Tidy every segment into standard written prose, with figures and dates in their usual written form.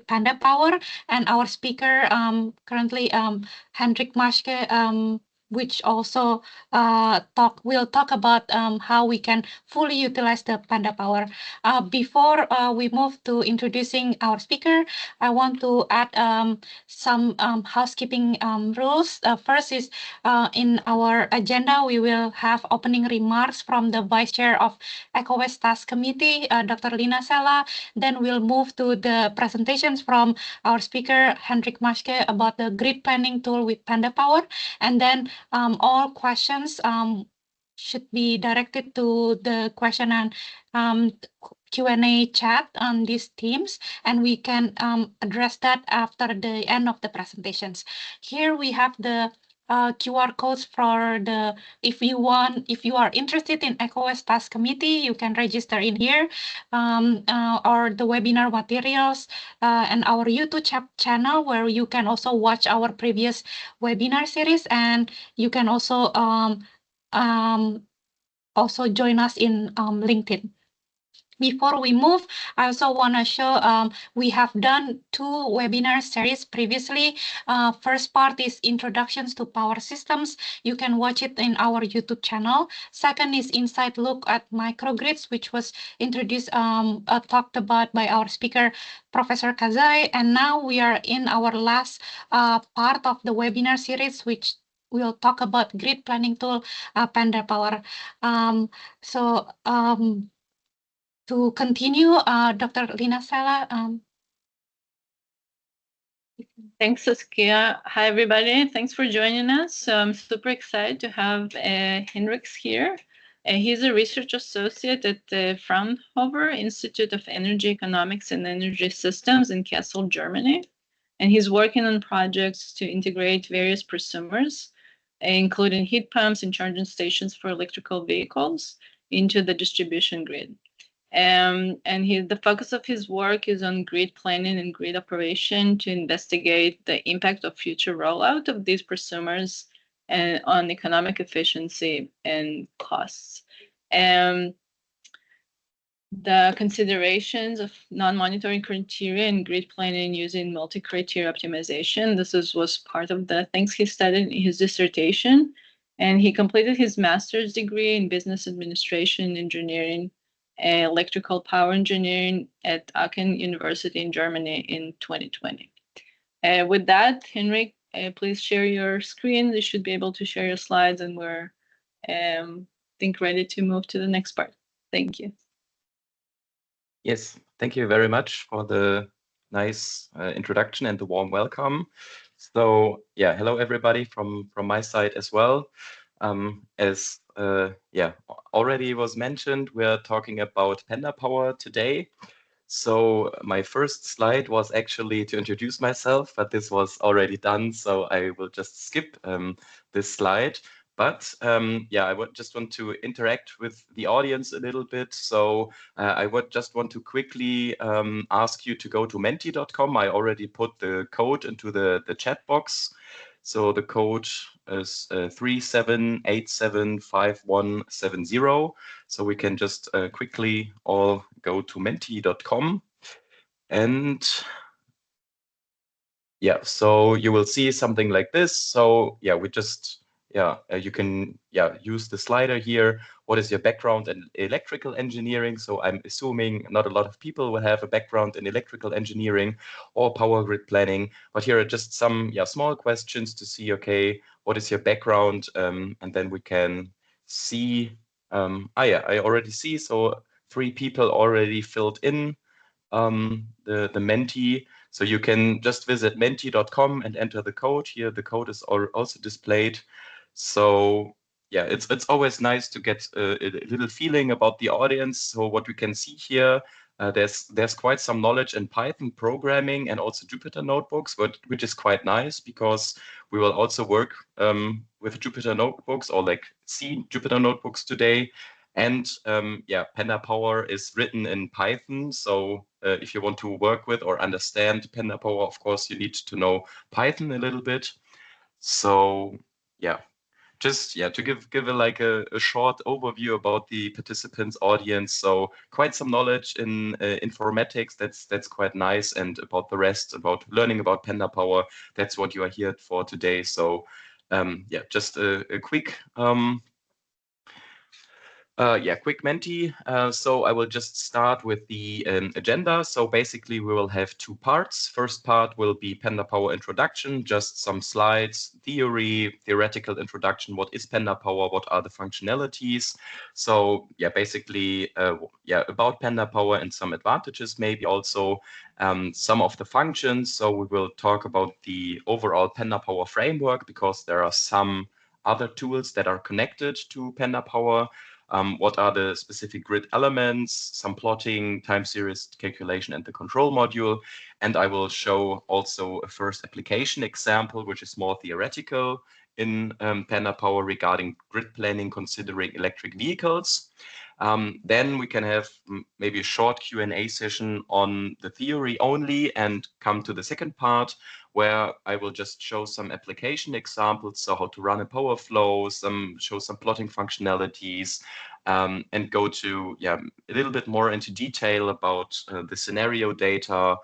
Pandapower, and our speaker currently Hendrik Maschke, which also will talk about how we can fully utilize the Pandapower. Before we move to introducing our speaker, I want to add some housekeeping rules. First is in our agenda, we will have opening remarks from the Vice Chair of ECO-WES Task Committee, Dr. Lina Sella. Then we'll move to the presentations from our speaker, Hendrik Maschke, about the grid planning tool with Pandapower. And then all questions should be directed to the question and Q&A chat on these teams, and we can address that after the end of the presentations. Here we have the QR codes for the, if you are interested in ECO-WES Task Committee, you can register in here, or the webinar materials and our YouTube channel, where you can also watch our previous webinar series, and you can also join us in LinkedIn. Before we move, I also want to show we have done 2 webinar series previously. First part is Introductions to Power Systems. You can watch it in our YouTube channel. Second is Inside Look at Microgrids, which was introduced, talked about by our speaker, Professor Kazai. And now we are in our last part of the webinar series, which we'll talk about grid planning tool, Pandapower. To continue, Dr. Lina Sella. Thanks, Saskia. Hi, everybody. Thanks for joining us. So I'm super excited to have Hendrix here. He's a research associate at the Fraunhofer Institute of Energy Economics and Energy Systems in Kassel, Germany. And he's working on projects to integrate various prosumers, including heat pumps and charging stations for electrical vehicles, into the distribution grid. And the focus of his work is on grid planning and grid operation to investigate the impact of future rollout of these prosumers and on economic efficiency and costs. The considerations of non-monitoring criteria and grid planning using multi-criteria optimization. This was part of the things he studied in his dissertation. And he completed his master's degree in business administration engineering, electrical power engineering at Aachen University in Germany in 2020. With that, Henrik, please share your screen. You should be able to share your slides, and we're ready to move to the next part. Thank you. Yes, thank you very much for the nice introduction and the warm welcome. So yeah, hello everybody from my side as well. As already was mentioned, we're talking about Pandapower today. So my first slide was actually to introduce myself, but this was already done, so I will just skip this slide. But I would just want to interact with the audience a little bit. So I would just want to quickly ask you to go to menti.com. I already put the code into the chat box. So the code is 37875170. So we can just quickly all go to menti.com. And yeah, so you will see something like this. So yeah, we just, you can use the slider here. What is your background in electrical engineering? So I'm assuming not a lot of people will have a background in electrical engineering or power grid planning, but here are just some small questions to see, okay, what is your background? And then we can see, I already see, so 3 people already filled in the Menti. So you can just visit menti.com and enter the code here. The code is also displayed. So yeah, it's always nice to get a little feeling about the audience. So what we can see here, there's quite some knowledge in Python programming and also Jupyter notebooks, which is quite nice because we will also work with Jupyter notebooks or like see Jupyter notebooks today. And Pandapower is written in Python. So if you want to work with or understand Pandapower, of course, you need to know Python a little bit. So yeah, just to give a short overview about the participants audience. So quite some knowledge in informatics. That's quite nice, and about the rest, about learning about Pandapower. That's what you are here for today. So just a quick quick Menti. So I will just start with the agenda. So basically we will have two parts. First part will be Pandapower introduction, just some slides, theoretical introduction. What is Pandapower? What are the functionalities? So basically about Pandapower and some advantages, maybe also some of the functions. So we will talk about the overall Pandapower framework, because there are some other tools that are connected to Pandapower. What are the specific grid elements, some plotting, time series calculation, and the control module. And I will show also a first application example, which is more theoretical in Pandapower regarding grid planning, considering electric vehicles. Then we can have maybe a short Q&A session on the theory only, and come to the second part, where I will just show some application examples, so how to run a power flow, show some plotting functionalities, and go to a little bit more into detail about the scenario data,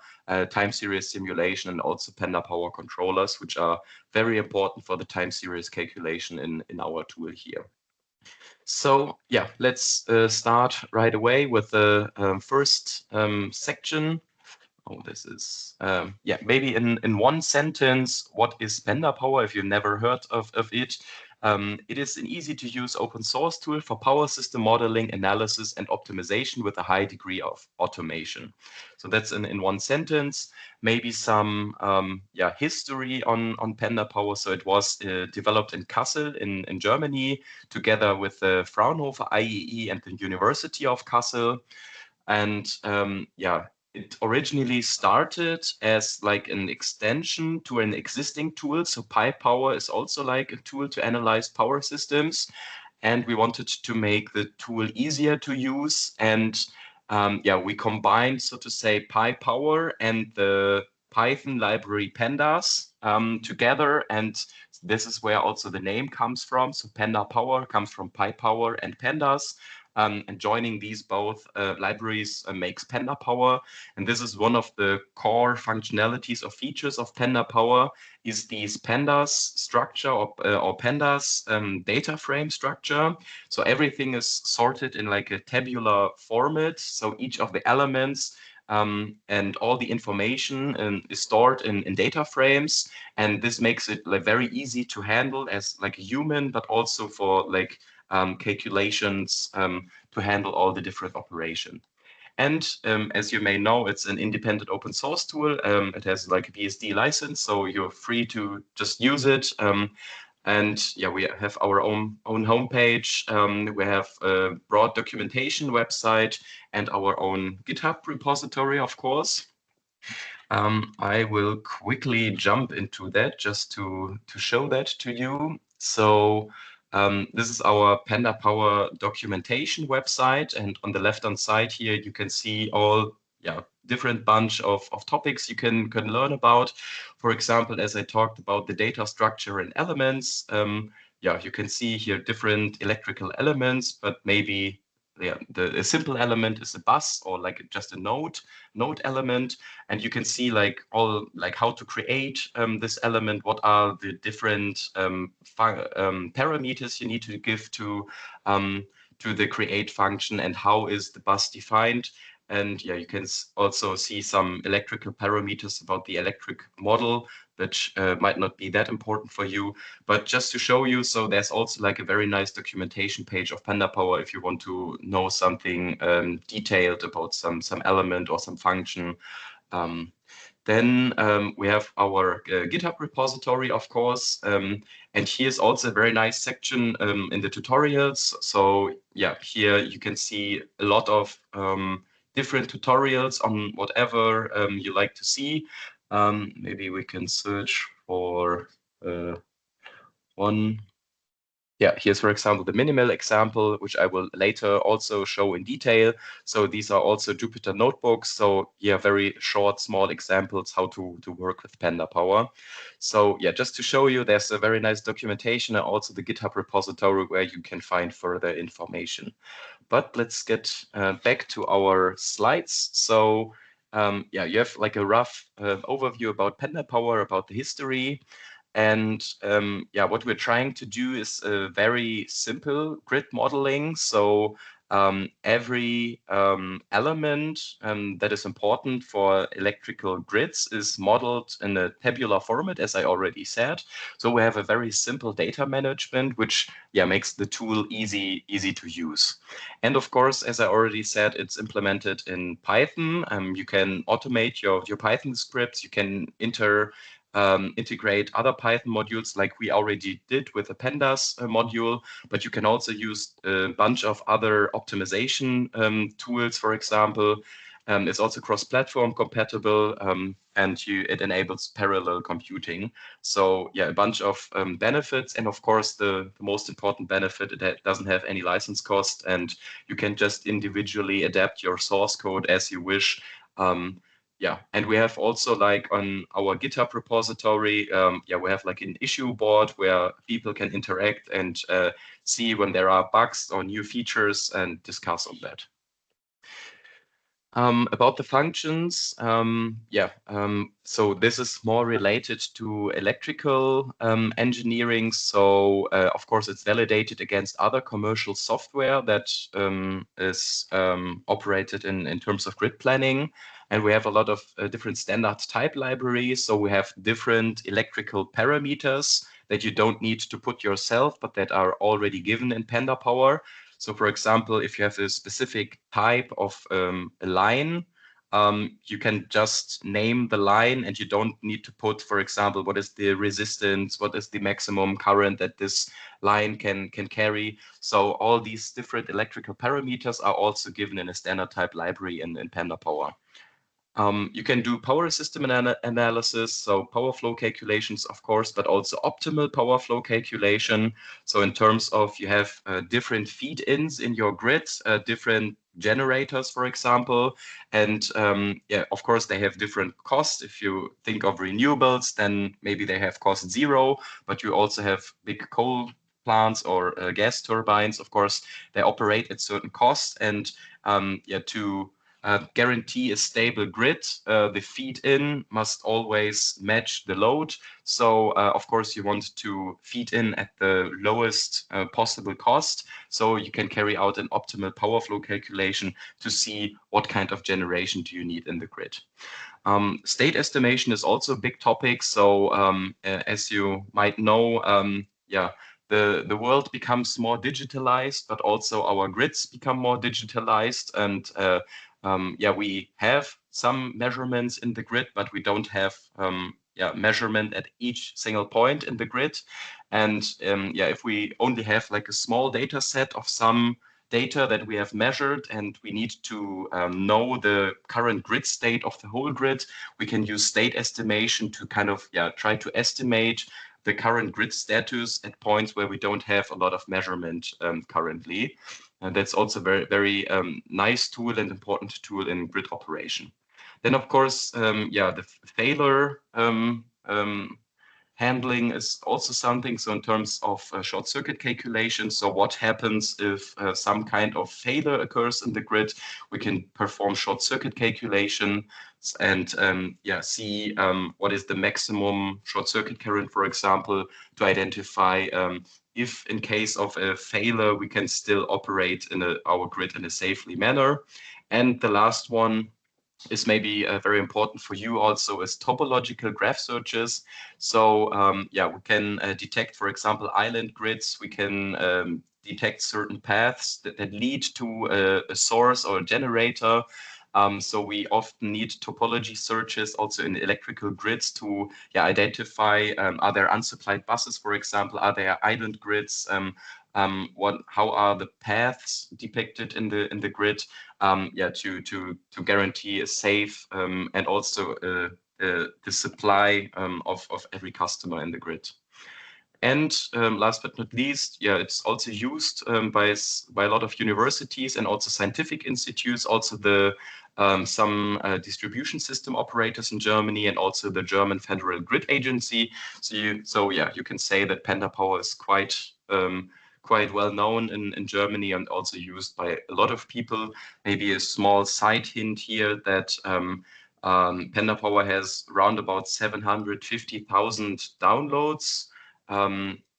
time series simulation, and also Pandapower controllers, which are very important for the time series calculation in our tool here. So let's start right away with the first section. Oh, this is maybe in one sentence, what is Pandapower if you've never heard of it? It is an easy-to-use open source tool for power system modeling, analysis, and optimization with a high degree of automation. So that's in one sentence. Maybe some history on Pandapower. So it was developed in Kassel in Germany, together with the Fraunhofer IEE and the University of Kassel. And it originally started as like an extension to an existing tool. So PyPower is also like a tool to analyze power systems. And we wanted to make the tool easier to use. And we combined, so to say, PyPower and the Python library Pandas together. And this is where also the name comes from. So Pandapower comes from PyPower and Pandas. And joining these both libraries makes Pandapower. And this is one of the core functionalities or features of Pandapower, is these Pandas structure or Pandas data frame structure. So everything is sorted in like a tabular format. So each of the elements and all the information is stored in data frames. And this makes it like very easy to handle as like a human, but also for like calculations to handle all the different operations. And as you may know, it's an independent open source tool. It has like a BSD license, so you're free to just use it. And we have our own homepage. We have a broad documentation website and our own GitHub repository, of course. I will quickly jump into that just to show that to you. So this is our Pandapower documentation website, and on the left-hand side here, you can see all different bunch of topics you can learn about. For example, as I talked about the data structure and elements, you can see here different electrical elements, but maybe a simple element is a bus or like just a node element, and you can see like all like how to create this element, what are the different parameters you need to give to the create function, and how is the bus defined. And you can also see some electrical parameters about the electric model, which might not be that important for you, but just to show you. So there's also like a very nice documentation page of Pandapower if you want to know something detailed about some element or some function. Then we have our GitHub repository, of course, and here's also a very nice section in the tutorials. So here you can see a lot of different tutorials on whatever you like to see. Maybe we can search for one. Yeah, here's, for example, the minimal example, which I will later also show in detail. So these are also Jupyter notebooks. So yeah, very short, small examples how to work with Pandapower. So yeah, just to show you, there's a very nice documentation and also the GitHub repository where you can find further information. But let's get back to our slides. So yeah, you have like a rough overview about Pandapower, about the history. And yeah, what we're trying to do is a very simple grid modeling. So every element that is important for electrical grids is modeled in a tabular format, as I already said. So we have a very simple data management, which yeah makes the tool easy to use. And of course, as I already said, it's implemented in Python. You can automate your Python scripts. You can integrate other Python modules like we already did with the Pandas module, but you can also use a bunch of other optimization tools, for example. It's also cross-platform compatible, and it enables parallel computing. So yeah, a bunch of benefits, and of course the most important benefit, it doesn't have any license cost, and you can just individually adapt your source code as you wish. Yeah, and we have also like on our GitHub repository, yeah, we have like an issue board where people can interact and see when there are bugs or new features and discuss on that. About the functions, yeah, so this is more related to electrical engineering. So of course it's validated against other commercial software that is operated in terms of grid planning. And we have a lot of different standard type libraries. So we have different electrical parameters that you don't need to put yourself, but that are already given in Pandapower. So for example, if you have a specific type of a line, you can just name the line and you don't need to put, for example, what is the resistance, what is the maximum current that this line can carry. So all these different electrical parameters are also given in a standard type library in Pandapower. You can do power system analysis, so power flow calculations, of course, but also optimal power flow calculation. So in terms of you have different feed-ins in your grid, different generators, for example, and yeah, of course, they have different costs. If you think of renewables, then maybe they have cost 0, but you also have big coal plants or gas turbines. Of course, they operate at certain costs, and yeah, to guarantee a stable grid, the feed-in must always match the load. So of course you want to feed in at the lowest possible cost. So you can carry out an optimal power flow calculation to see what kind of generation do you need in the grid. State estimation is also a big topic. So as you might know, yeah, the world becomes more digitalized, but also our grids become more digitalized. And yeah, we have some measurements in the grid, but we don't have yeah, measurement at each single point in the grid. And yeah, if we only have like a small data set of some data that we have measured and we need to know the current grid state of the whole grid, we can use state estimation to kind of yeah, try to estimate the current grid status at points where we don't have a lot of measurement currently. And that's also very, very nice tool and important tool in grid operation. Then, of course, yeah, the failure handling is also something. So in terms of short circuit calculation, so what happens if some kind of failure occurs in the grid, we can perform short circuit calculation and yeah, see what is the maximum short circuit current, for example, to identify if in case of a failure, we can still operate in our grid in a safely manner. And the last one is maybe very important for you also is topological graph searches. So yeah, we can detect, for example, island grids. We can detect certain paths that lead to a source or a generator. So we often need topology searches also in electrical grids to yeah, identify are there unsupplied buses, for example, are there island grids, how are the paths depicted in the grid, yeah, to guarantee a safe and also the supply of every customer in the grid. And last but not least, yeah, it's also used by a lot of universities and also scientific institutes, also the some distribution system operators in Germany and also the German Federal Grid Agency. So yeah, you can say that Pandapower is quite well known in Germany and also used by a lot of people. Maybe a small side hint here that Pandapower has around about 750,000 downloads.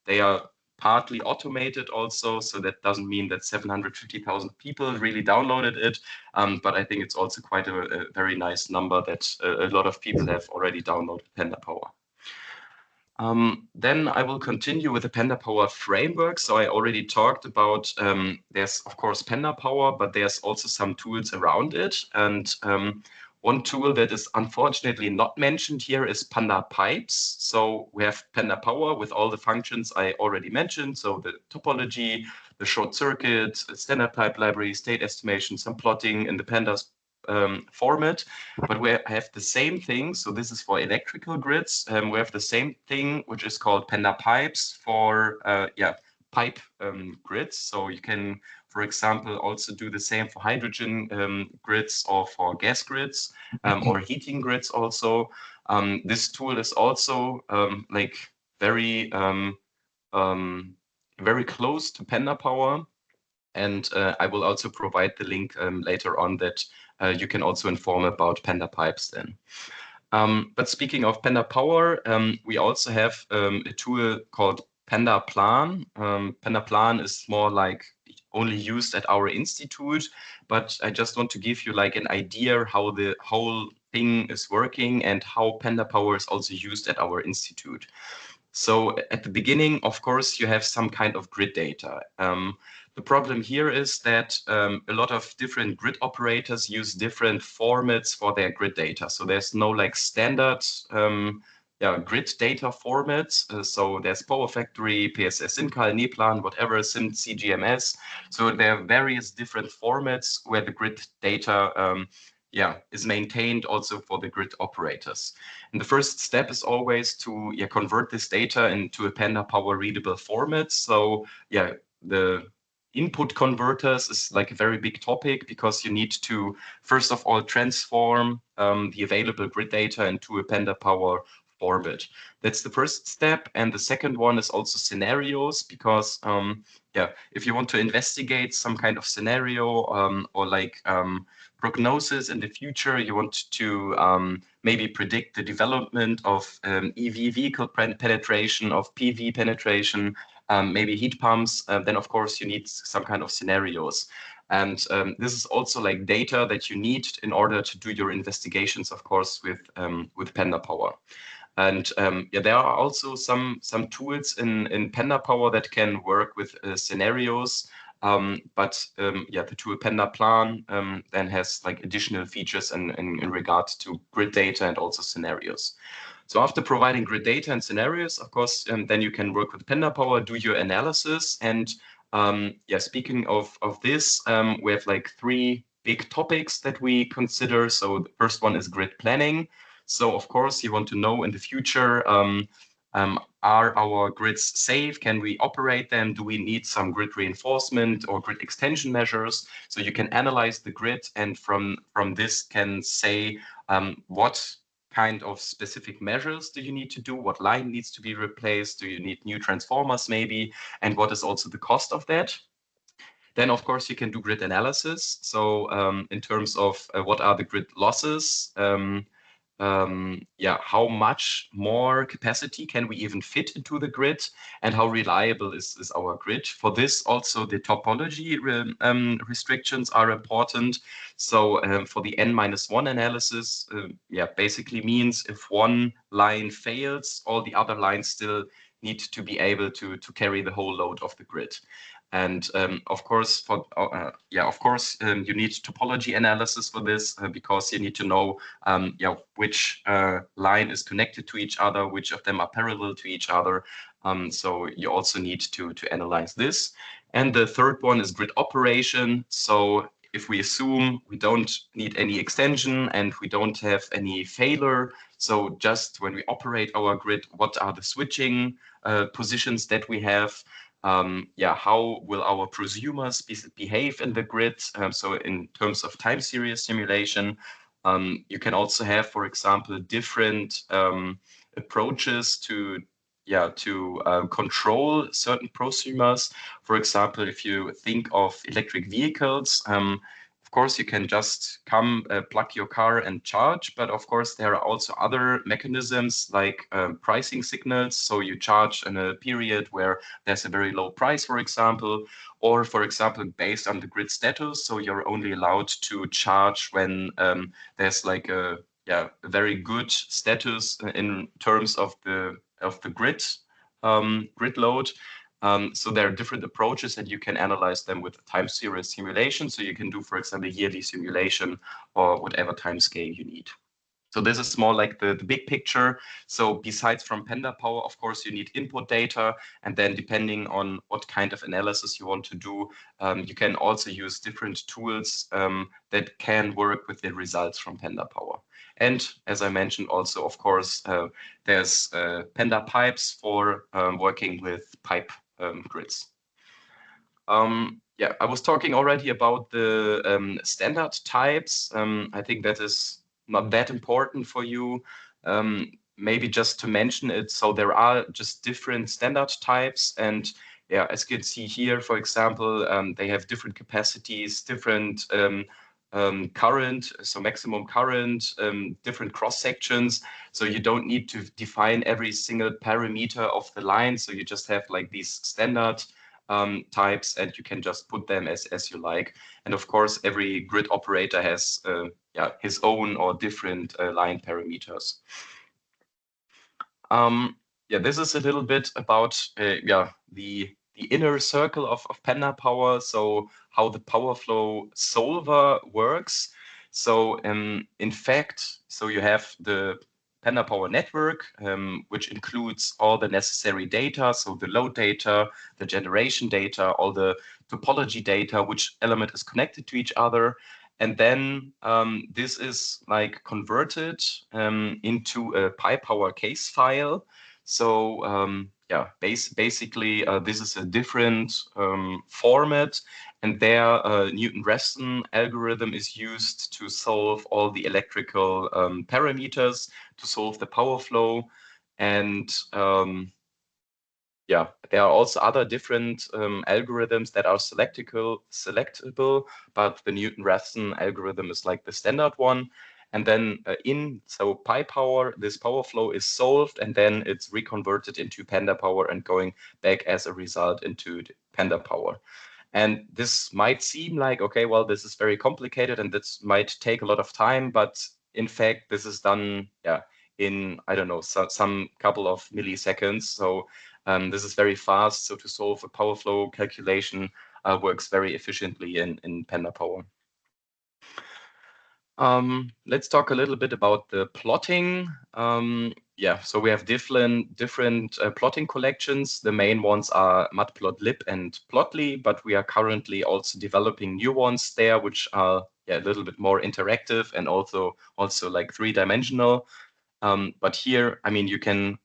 They are partly automated also, so that doesn't mean that 750,000 people really downloaded it, but I think it's also quite a very nice number that a lot of people have already downloaded Pandapower. Then I will continue with the Pandapower framework. So I already talked about, there's of course Pandapower, but there's also some tools around it. And one tool that is unfortunately not mentioned here is PandaPipes. So we have Pandapower with all the functions I already mentioned. So the topology, the short circuit, standard pipe library, state estimation, some plotting in the Pandas format, but we have the same thing. So this is for electrical grids. We have the same thing, which is called PandaPipes for pipe grids. So you can, for example, also do the same for hydrogen grids or for gas grids or heating grids also. This tool is also like very close to Pandapower. And I will also provide the link later on that you can also inform about PandaPipes then. But speaking of Pandapower, we also have a tool called PandaPlan. PandaPlan is more like only used at our institute, but I just want to give you like an idea how the whole thing is working and how Pandapower is also used at our institute. So at the beginning, of course, you have some kind of grid data. The problem here is that a lot of different grid operators use different formats for their grid data. So there's no like standard grid data formats. So there's Power Factory, PSS Incal, NEPLAN, whatever, SIM, CGMS. So there are various different formats where the grid data is maintained also for the grid operators. And the first step is always to convert this data into a Pandapower readable format. So the input converters is like a very big topic because you need to, first of all, transform the available grid data into a Pandapower format. That's the first step. And the second one is also scenarios, because if you want to investigate some kind of scenario or like prognosis in the future, you want to maybe predict the development of EV vehicle penetration, of PV penetration, maybe heat pumps, then of course you need some kind of scenarios. And this is also like data that you need in order to do your investigations, of course, with Pandapower. And there are also some tools in Pandapower that can work with scenarios. But the tool PandaPlan then has like additional features in regards to grid data and also scenarios. So after providing grid data and scenarios, of course, then you can work with Pandapower, do your analysis. And speaking of this, we have like 3 big topics that we consider. So the first one is grid planning. So of course, you want to know in the future, are our grids safe? Can we operate them? Do we need some grid reinforcement or grid extension measures? So you can analyze the grid and from this can say what kind of specific measures do you need to do? What line needs to be replaced? Do you need new transformers maybe? And what is also the cost of that? Then, of course, you can do grid analysis. So in terms of what are the grid losses? How much more capacity can we even fit into the grid, and how reliable is our grid? For this, also the topology restrictions are important. So for the N-1 analysis, basically means if one line fails, all the other lines still need to be able to carry the whole load of the grid. And of course, you need topology analysis for this because you need to know which line is connected to each other, which of them are parallel to each other. So you also need to analyze this. And the third one is grid operation. So if we assume we don't need any extension and we don't have any failure, so just when we operate our grid, what are the switching positions that we have? How will our prosumers behave in the grid? So in terms of time series simulation, you can also have, for example, different approaches to control certain prosumers. For example, if you think of electric vehicles, of course, you can just come plug your car and charge, but of course, there are also other mechanisms like pricing signals. So you charge in a period where there's a very low price, for example, or for example, based on the grid status. So you're only allowed to charge when there's like a very good status in terms of the grid load. So there are different approaches, and you can analyze them with time series simulation. So you can do, for example, yearly simulation or whatever time scale you need. So this is more like the big picture. So besides from Pandapower, of course, you need input data. And then depending on what kind of analysis you want to do, you can also use different tools that can work with the results from Pandapower. And as I mentioned also, of course, there's Panda pipes for working with pipe grids. I was talking already about the standard types. I think that is not that important for you. Maybe just to mention it, so there are just different standard types, and as you can see here, for example, they have different capacities, different current, so maximum current, different cross sections. So you don't need to define every single parameter of the line. So you just have like these standard types, and you can just put them as you like. And of course, every grid operator has his own or different line parameters. This is a little bit about the inner circle of Pandapower, so how the power flow solver works. So in fact, so you have the Pandapower network, which includes all the necessary data, so the load data, the generation data, all the topology data, which element is connected to each other. And then this is like converted into a PyPower case file. So basically this is a different format, and there Newton-Raphson algorithm is used to solve all the electrical parameters to solve the power flow. And there are also other different algorithms that are selectable, but the Newton-Raphson algorithm is like the standard one. And then so PyPower, this power flow is solved, and then it's reconverted into Pandapower and going back as a result into Pandapower. And this might seem like, okay, well, this is very complicated and this might take a lot of time, but in fact, this is done in, I don't know, some couple of milliseconds. So this is very fast. So to solve a power flow calculation works very efficiently in Pandapower. Let's talk a little bit about the plotting. So we have different plotting collections. The main ones are matplotlib and plotly, but we are currently also developing new ones there, which are a little bit more interactive and also like three-dimensional. But here, I mean, you can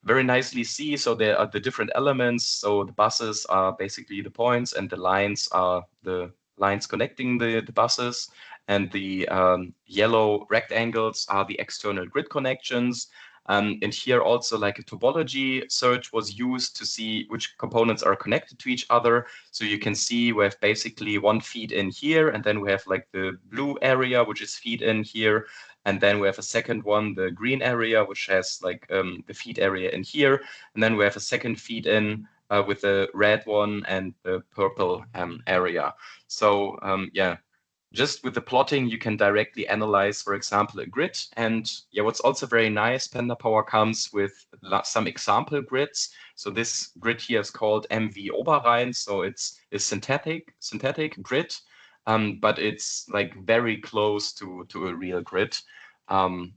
very nicely see, so there are the different elements. So the buses are basically the points, and the lines are the lines connecting the buses. And the yellow rectangles are the external grid connections. And here also like a topology search was used to see which components are connected to each other. So you can see we have basically one feed in here, and then we have like the blue area, which is feed in here. And then we have a second one, the green area, which has like the feed area in here. And then we have a second feed in with the red one and the purple area. So just with the plotting, you can directly analyze, for example, a grid. And what's also very nice, Pandapower comes with some example grids. So this grid here is called EWRI. So it's a synthetic grid, but it's like very close to a real grid. And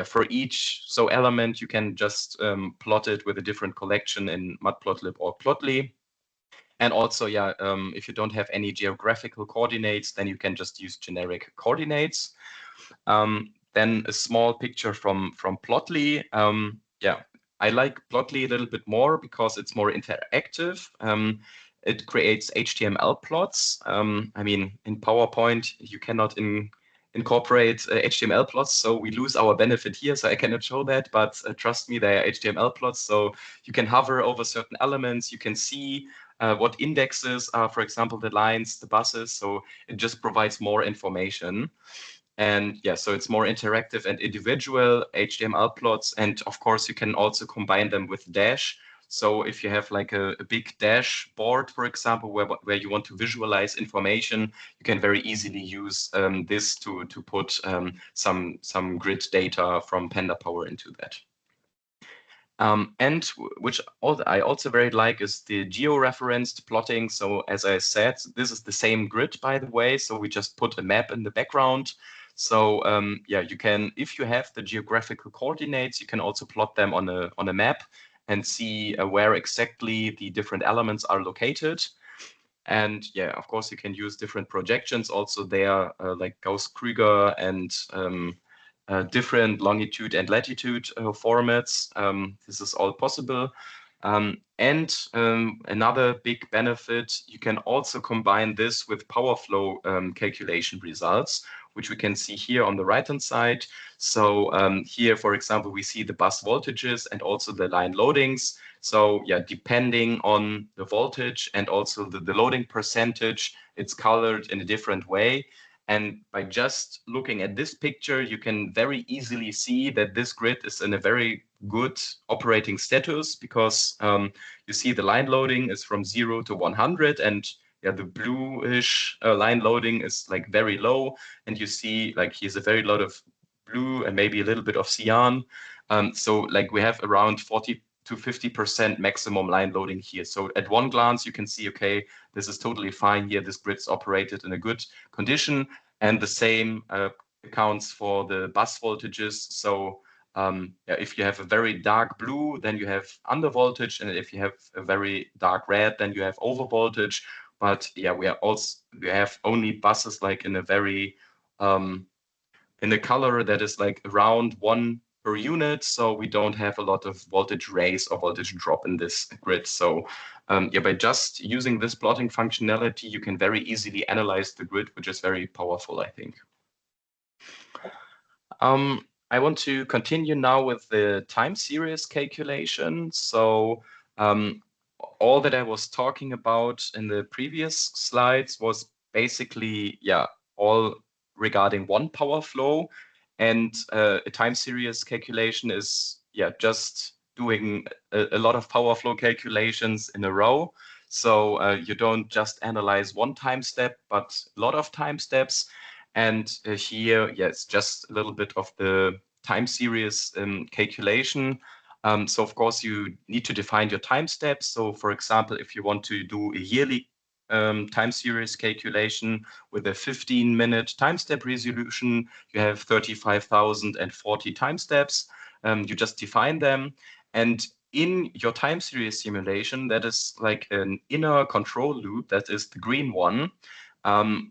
for each element, you can just plot it with a different collection in matplotlib or plotly. And also, yeah, if you don't have any geographical coordinates, then you can just use generic coordinates. Then a small picture from Plotly. Yeah, I like Plotly a little bit more because it's more interactive. It creates HTML plots. I mean, in PowerPoint, you cannot incorporate HTML plots, so we lose our benefit here, so I cannot show that, but trust me, they are HTML plots, so you can hover over certain elements, you can see what indexes are, for example, the lines, the buses, so it just provides more information. And yeah, so it's more interactive and individual HTML plots. And of course, you can also combine them with Dash. So if you have like a big dashboard, for example, where you want to visualize information, you can very easily use this to put some grid data from Pandapower into that. And which I also very like is the geo-referenced plotting. So as I said, this is the same grid, by the way. So we just put a map in the background. So yeah, you can, if you have the geographical coordinates, you can also plot them on a map and see where exactly the different elements are located. And yeah, of course, you can use different projections also there, like Gauss-Krüger and different longitude and latitude formats. This is all possible. And another big benefit, you can also combine this with power flow calculation results, which we can see here on the right-hand side. So here, for example, we see the bus voltages and also the line loadings. So yeah, depending on the voltage and also the loading percentage, it's colored in a different way. And by just looking at this picture, you can very easily see that this grid is in a very good operating status because you see the line loading is from 0 to 100 and yeah, the bluish line loading is like very low. And you see like here's a very lot of blue and maybe a little bit of cyan. So like we have around 40 to 50% maximum line loading here. So at one glance, you can see, okay, this is totally fine here. This grid's operated in a good condition. And the same accounts for the bus voltages. So yeah, if you have a very dark blue, then you have under voltage. And if you have a very dark red, then you have over voltage. But yeah, we have only buses like in a very, in a color that is like around 1 per unit, so we don't have a lot of voltage raise or voltage drop in this grid. So yeah, by just using this plotting functionality, you can very easily analyze the grid, which is very powerful, I think. I want to continue now with the time series calculation. So all that I was talking about in the previous slides was basically, yeah, all regarding one power flow. And a time series calculation is, yeah, just doing a lot of power flow calculations in a row. So you don't just analyze one time step, but a lot of time steps. And here, yeah, it's just a little bit of the time series calculation. So of course, you need to define your time steps. So for example, if you want to do a yearly time series calculation with a 15-minute time step resolution, you have 35,040 time steps. You just define them. And in your time series simulation, that is like an inner control loop, that is the green one.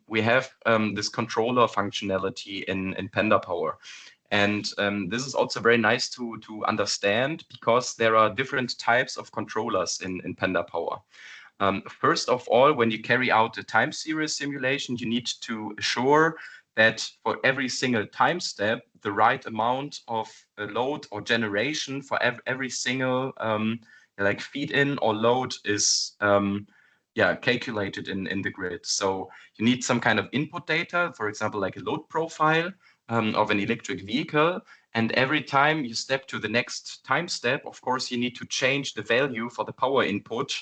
We have this controller functionality in Pandapower. And this is also very nice to understand because there are different types of controllers in Pandapower. First of all, when you carry out a time series simulation, you need to assure that for every single time step, the right amount of load or generation for every single like feed in or load is yeah, calculated in the grid. So you need some kind of input data, for example, like a load profile of an electric vehicle. And every time you step to the next time step, of course, you need to change the value for the power input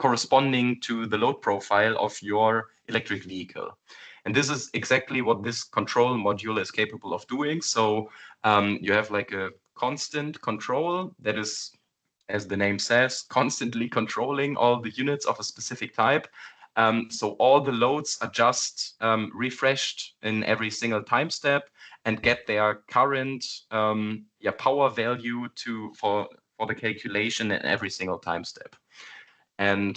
corresponding to the load profile of your electric vehicle. And this is exactly what this control module is capable of doing. So you have like a constant control that is, as the name says, constantly controlling all the units of a specific type. So all the loads are just refreshed in every single time step and get their current power value for the calculation in every single time step. And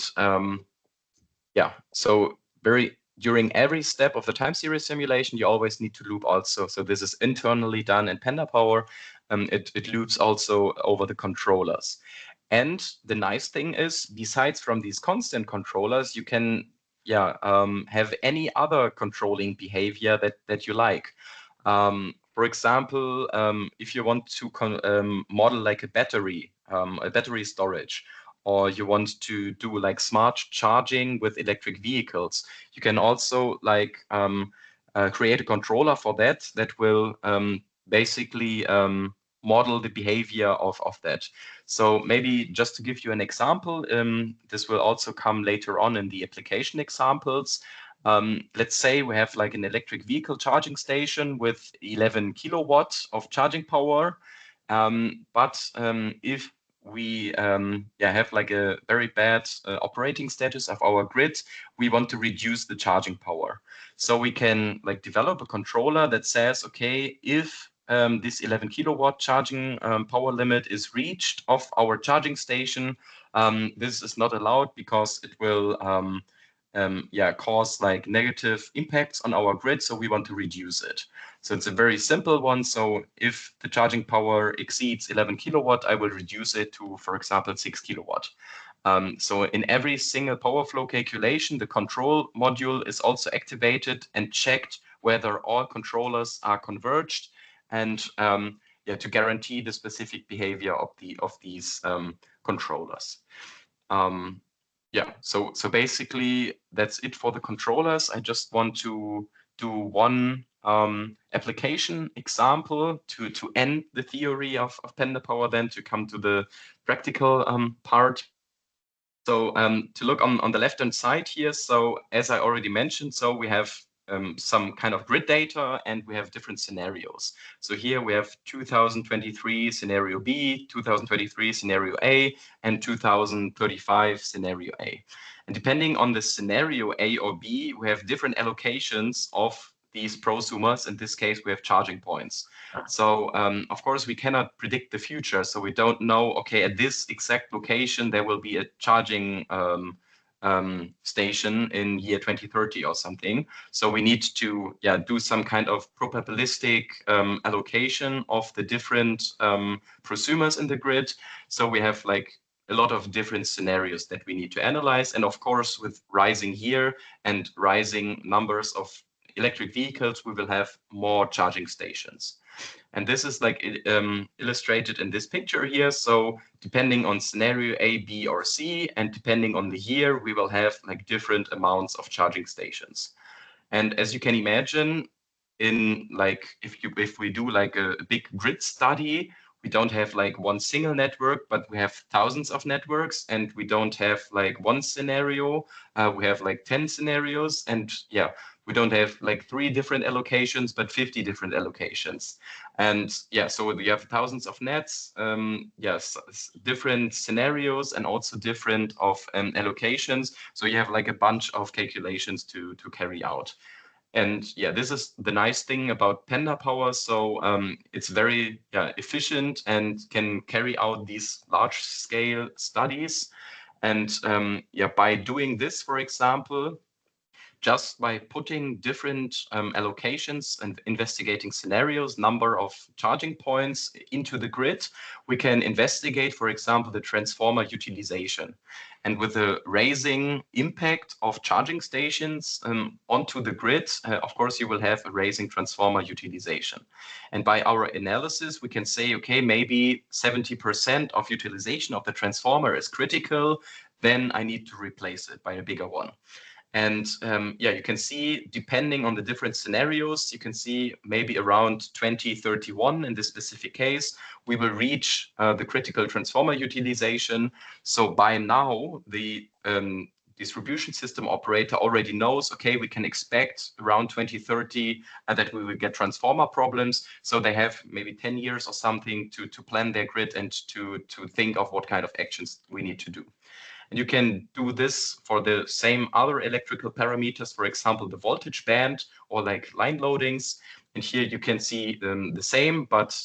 yeah, so during every step of the time series simulation, you always need to loop also. So this is internally done in Pandapower. It loops also over the controllers. And the nice thing is, besides from these constant controllers, you can have any other controlling behavior that you like. For example, if you want to model like a battery storage, or you want to do like smart charging with electric vehicles, you can also like create a controller for that will basically model the behavior of that. So maybe just to give you an example, this will also come later on in the application examples. Let's say we have like an electric vehicle charging station with 11 kilowatts of charging power. But if we have like a very bad operating status of our grid, we want to reduce the charging power. So we can like develop a controller that says, okay, if this 11 kilowatt charging power limit is reached of our charging station, this is not allowed because it will cause like negative impacts on our grid. So we want to reduce it. So it's a very simple one. So if the charging power exceeds 11 kilowatt, I will reduce it to, for example, 6 kilowatt. So in every single power flow calculation, the control module is also activated and checked whether all controllers are converged, and to guarantee the specific behavior of these controllers. So basically that's it for the controllers. I just want to do one application example to end the theory of Pandapower, then to come to the practical part. So to look on the left-hand side here, so as I already mentioned, so we have some kind of grid data, and we have different scenarios. So here we have 2023 scenario B, 2023 scenario A, and 2035 scenario A. And depending on the scenario A or B, we have different allocations of these prosumers. In this case, we have charging points. So of course, we cannot predict the future. So we don't know, okay, at this exact location, there will be a charging station in year 2030 or something. So we need to do some kind of probabilistic allocation of the different prosumers in the grid. So we have like a lot of different scenarios that we need to analyze. And of course, with rising year and rising numbers of electric vehicles, we will have more charging stations. And this is like illustrated in this picture here. So depending on scenario A, B, or C, and depending on the year, we will have like different amounts of charging stations. And as you can imagine, in like if we do like a big grid study, we don't have like one single network, but we have thousands of networks, and we don't have like one scenario. We have like 10 scenarios, and we don't have like 3 different allocations, but 50 different allocations. And so we have thousands of nets, different scenarios, and also different of allocations. So you have like a bunch of calculations to carry out. And this is the nice thing about Pandapower. So it's very efficient and can carry out these large scale studies. And by doing this, for example, just by putting different allocations and investigating scenarios, number of charging points into the grid, we can investigate, for example, the transformer utilization. And with the raising impact of charging stations onto the grid, of course, you will have a raising transformer utilization. And by our analysis, we can say, okay, maybe 70% of utilization of the transformer is critical, then I need to replace it by a bigger one. And you can see, depending on the different scenarios, you can see maybe around 2031 in this specific case, we will reach the critical transformer utilization. So by now, the distribution system operator already knows, okay, we can expect around 2030 that we will get transformer problems. So they have maybe 10 years or something to plan their grid and to think of what kind of actions we need to do. And you can do this for the same other electrical parameters, for example, the voltage band or like line loadings. And here you can see the same, but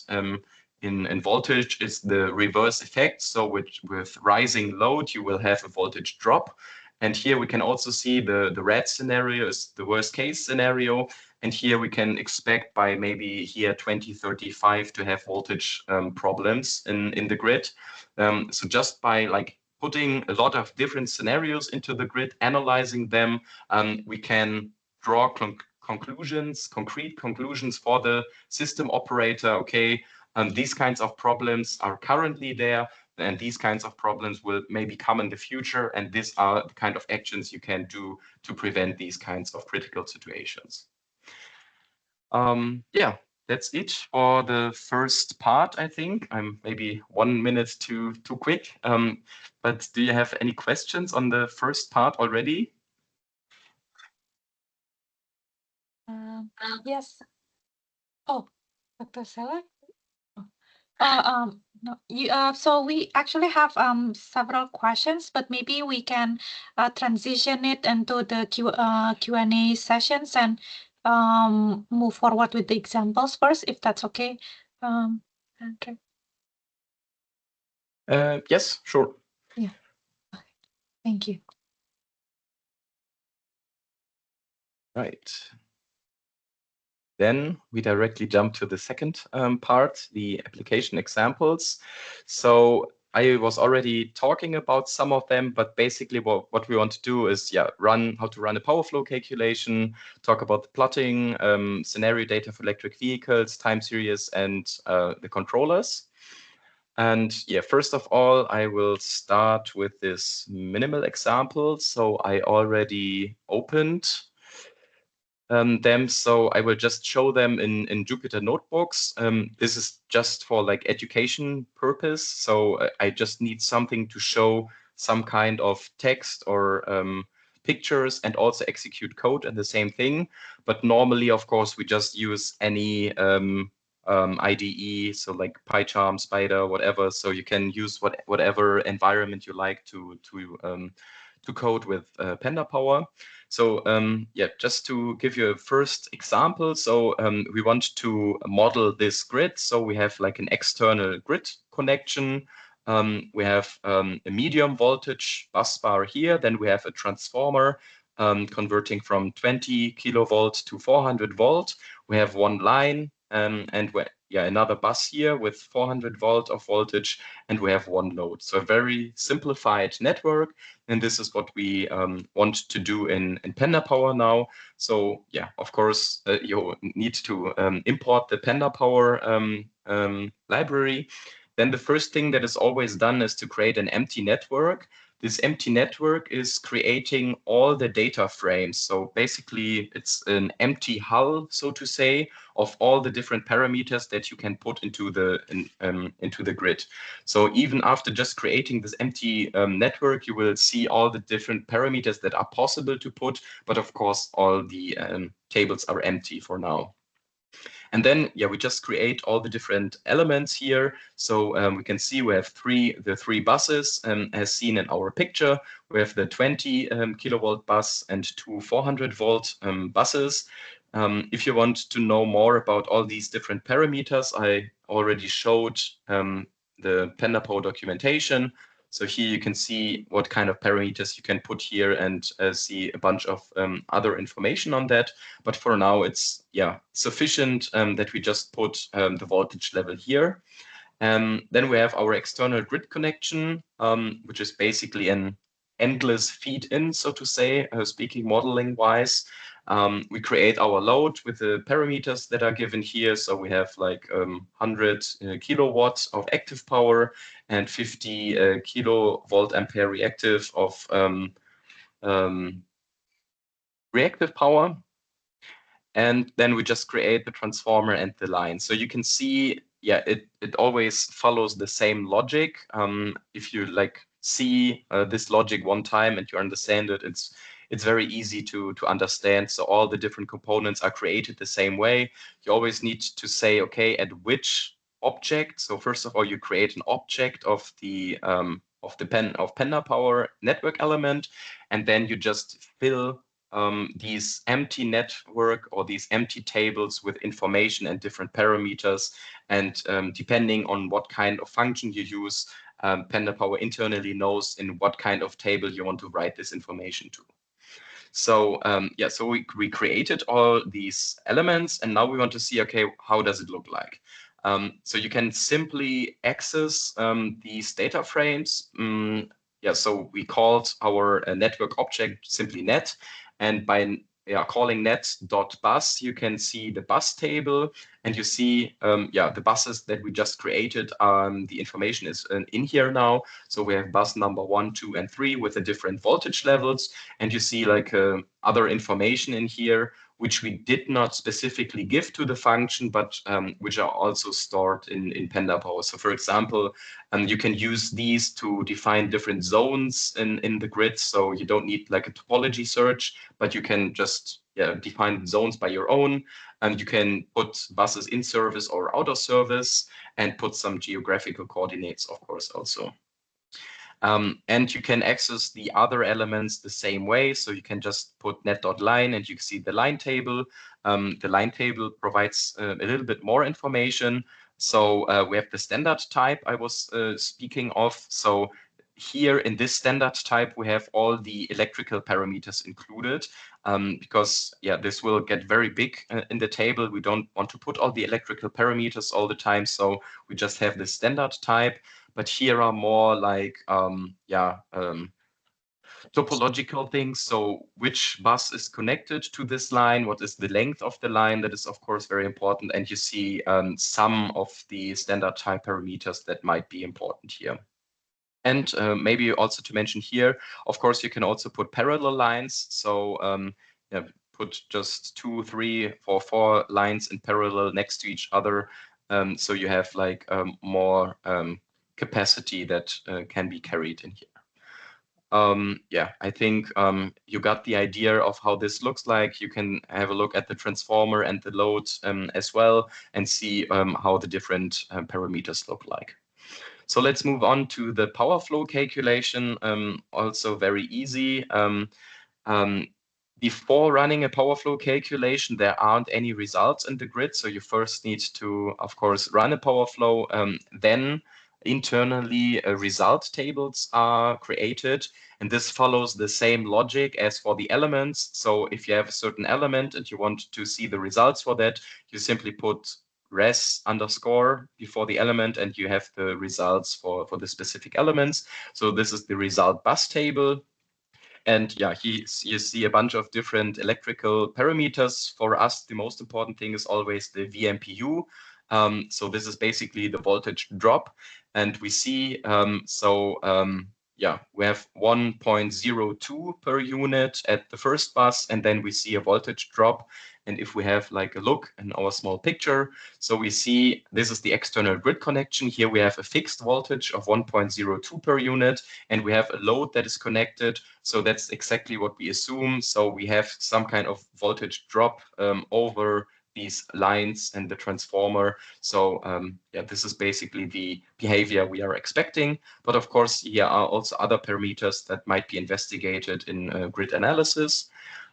in voltage is the reverse effect. So with rising load, you will have a voltage drop. And here we can also see the red scenario is the worst case scenario. And here we can expect by maybe here 2035 to have voltage problems in the grid. So just by like putting a lot of different scenarios into the grid, analyzing them, we can draw concrete conclusions for the system operator. Okay, these kinds of problems are currently there, and these kinds of problems will maybe come in the future, and these are the kind of actions you can do to prevent these kinds of critical situations. Yeah, that's it for the first part, I think. I'm maybe 1 minute too quick, but do you have any questions on the first part already? Yes. Oh, Dr. Sela? No, so we actually have several questions, but maybe we can transition it into the Q&A sessions and move forward with the examples first, if that's okay. Andrew. Yes, sure. Yeah. Okay. Thank you. Right. Then we directly jump to the second part, the application examples. So I was already talking about some of them, but basically what we want to do is how to run a power flow calculation, talk about the plotting, scenario data for electric vehicles, time series, and the controllers. And first of all, I will start with this minimal example. So I already opened them. So I will just show them in Jupyter Notebooks. This is just for like education purpose. So I just need something to show some kind of text or pictures and also execute code and the same thing. But normally, of course, we just use any IDE, so like PyCharm, Spider, whatever. So you can use whatever environment you like to code with Pandapower. So just to give you a first example, so we want to model this grid. So we have like an external grid connection. We have a medium voltage bus bar here. Then we have a transformer converting from 20 kilovolt to 400 volt. We have one line and another bus here with 400 volt of voltage, and we have one load. So a very simplified network. And this is what we want to do in Pandapower now. So of course, you need to import the Pandapower library. Then the first thing that is always done is to create an empty network. This empty network is creating all the data frames. So basically, it's an empty hull, so to say, of all the different parameters that you can put into the grid. So even after just creating this empty network, you will see all the different parameters that are possible to put. But of course, all the tables are empty for now. And then, we just create all the different elements here. So we can see we have the three buses as seen in our picture. We have the 20 kilovolt bus and two 400 volt buses. If you want to know more about all these different parameters, I already showed the Pandapower documentation. So here you can see what kind of parameters you can put here and see a bunch of other information on that. But for now, it's sufficient that we just put the voltage level here. Then we have our external grid connection, which is basically an endless feed-in, so to say, speaking modeling-wise. We create our load with the parameters that are given here. So we have like 100 kilowatts of active power and 50 kilovolt ampere reactive of reactive power. And then we just create the transformer and the line. So you can see, it always follows the same logic. If you like see this logic one time and you understand it, it's very easy to understand. So all the different components are created the same way. You always need to say, okay, at which object. So first of all, you create an object of the Pandapower network element, and then you just fill these empty network or these empty tables with information and different parameters. And depending on what kind of function you use, Pandapower internally knows in what kind of table you want to write this information to. So yeah, so we created all these elements, and now we want to see, okay, how does it look like? So you can simply access these data frames. Yeah, so we called our network object simply net, and by calling net.bus, you can see the bus table, and you see yeah, the buses that we just created. The information is in here now. So we have bus number 1, 2, and 3 with the different voltage levels, and you see like other information in here, which we did not specifically give to the function, but which are also stored in Pandapower. So for example, you can use these to define different zones in the grid. So you don't need like a topology search, but you can just define zones by your own. And you can put buses in service or out of service and put some geographical coordinates, of course, also. And you can access the other elements the same way. So you can just put net.line and you see the line table. The line table provides a little bit more information. So we have the standard type I was speaking of. So here in this standard type, we have all the electrical parameters included, because yeah, this will get very big in the table. We don't want to put all the electrical parameters all the time. So we just have the standard type. But here are more like topological things. So which bus is connected to this line? What is the length of the line? That is, of course, very important. And you see some of the standard type parameters that might be important here. And maybe also to mention here, of course, you can also put parallel lines. So put just 2, 3, 4 lines in parallel next to each other. So you have like more capacity that can be carried in here. Yeah, I think you got the idea of how this looks like. You can have a look at the transformer and the load as well and see how the different parameters look like. So let's move on to the power flow calculation, also very easy. Before running a power flow calculation, there aren't any results in the grid. So you first need to, of course, run a power flow. Then internally, result tables are created. And this follows the same logic as for the elements. So if you have a certain element and you want to see the results for that, you simply put res underscore before the element and you have the results for the specific elements. So this is the result bus table. And yeah, you see a bunch of different electrical parameters. For us, the most important thing is always the VMPU. So this is basically the voltage drop. And we see, yeah, we have 1.02 per unit at the first bus, and then we see a voltage drop. And if we have like a look in our small picture, so we see this is the external grid connection. Here we have a fixed voltage of 1.02 per unit, and we have a load that is connected. So that's exactly what we assume. So we have some kind of voltage drop over these lines and the transformer. So yeah, this is basically the behavior we are expecting. But of course, here are also other parameters that might be investigated in grid analysis.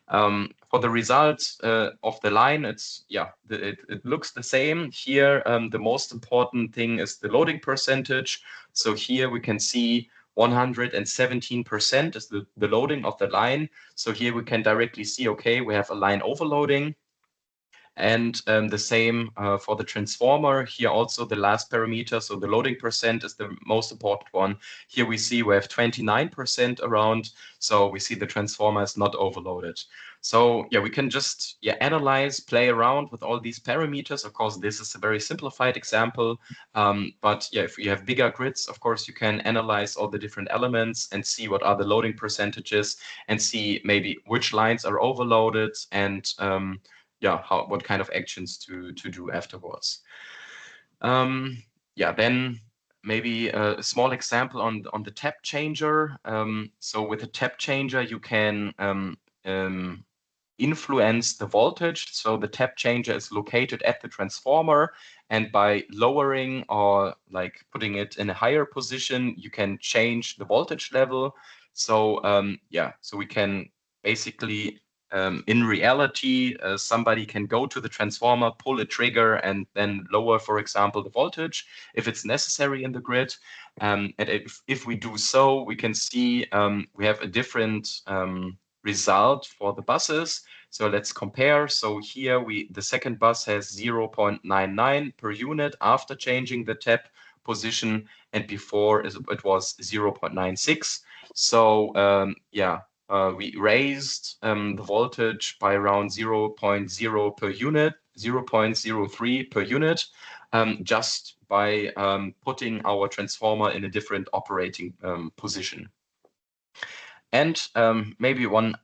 For the results of the line, it's it looks the same. Here, the most important thing is the loading percentage. So here we can see 117% is the loading of the line. So here we can directly see, okay, we have a line overloading. And the same for the transformer. Here also the last parameter, so the loading percent is the most important one. Here we see we have 29% around, so we see the transformer is not overloaded. So yeah, we can just analyze, play around with all these parameters. Of course, this is a very simplified example, but yeah, if you have bigger grids, of course, you can analyze all the different elements and see what are the loading percentages and see maybe which lines are overloaded and what kind of actions to do afterwards. Yeah, then maybe a small example on the tap changer. So with a tap changer, you can influence the voltage. So the tap changer is located at the transformer, and by lowering or like putting it in a higher position, you can change the voltage level. So yeah, so we can basically in reality, somebody can go to the transformer, pull a trigger, and then lower, for example, the voltage if it's necessary in the grid. And if we do so, we can see we have a different result for the buses. So let's compare. So here the second bus has 0.99 per unit after changing the tap position, and before it was 0.96. So we raised the voltage by around 0.0 per unit, 0.03 per unit, just by putting our transformer in a different operating position. And maybe one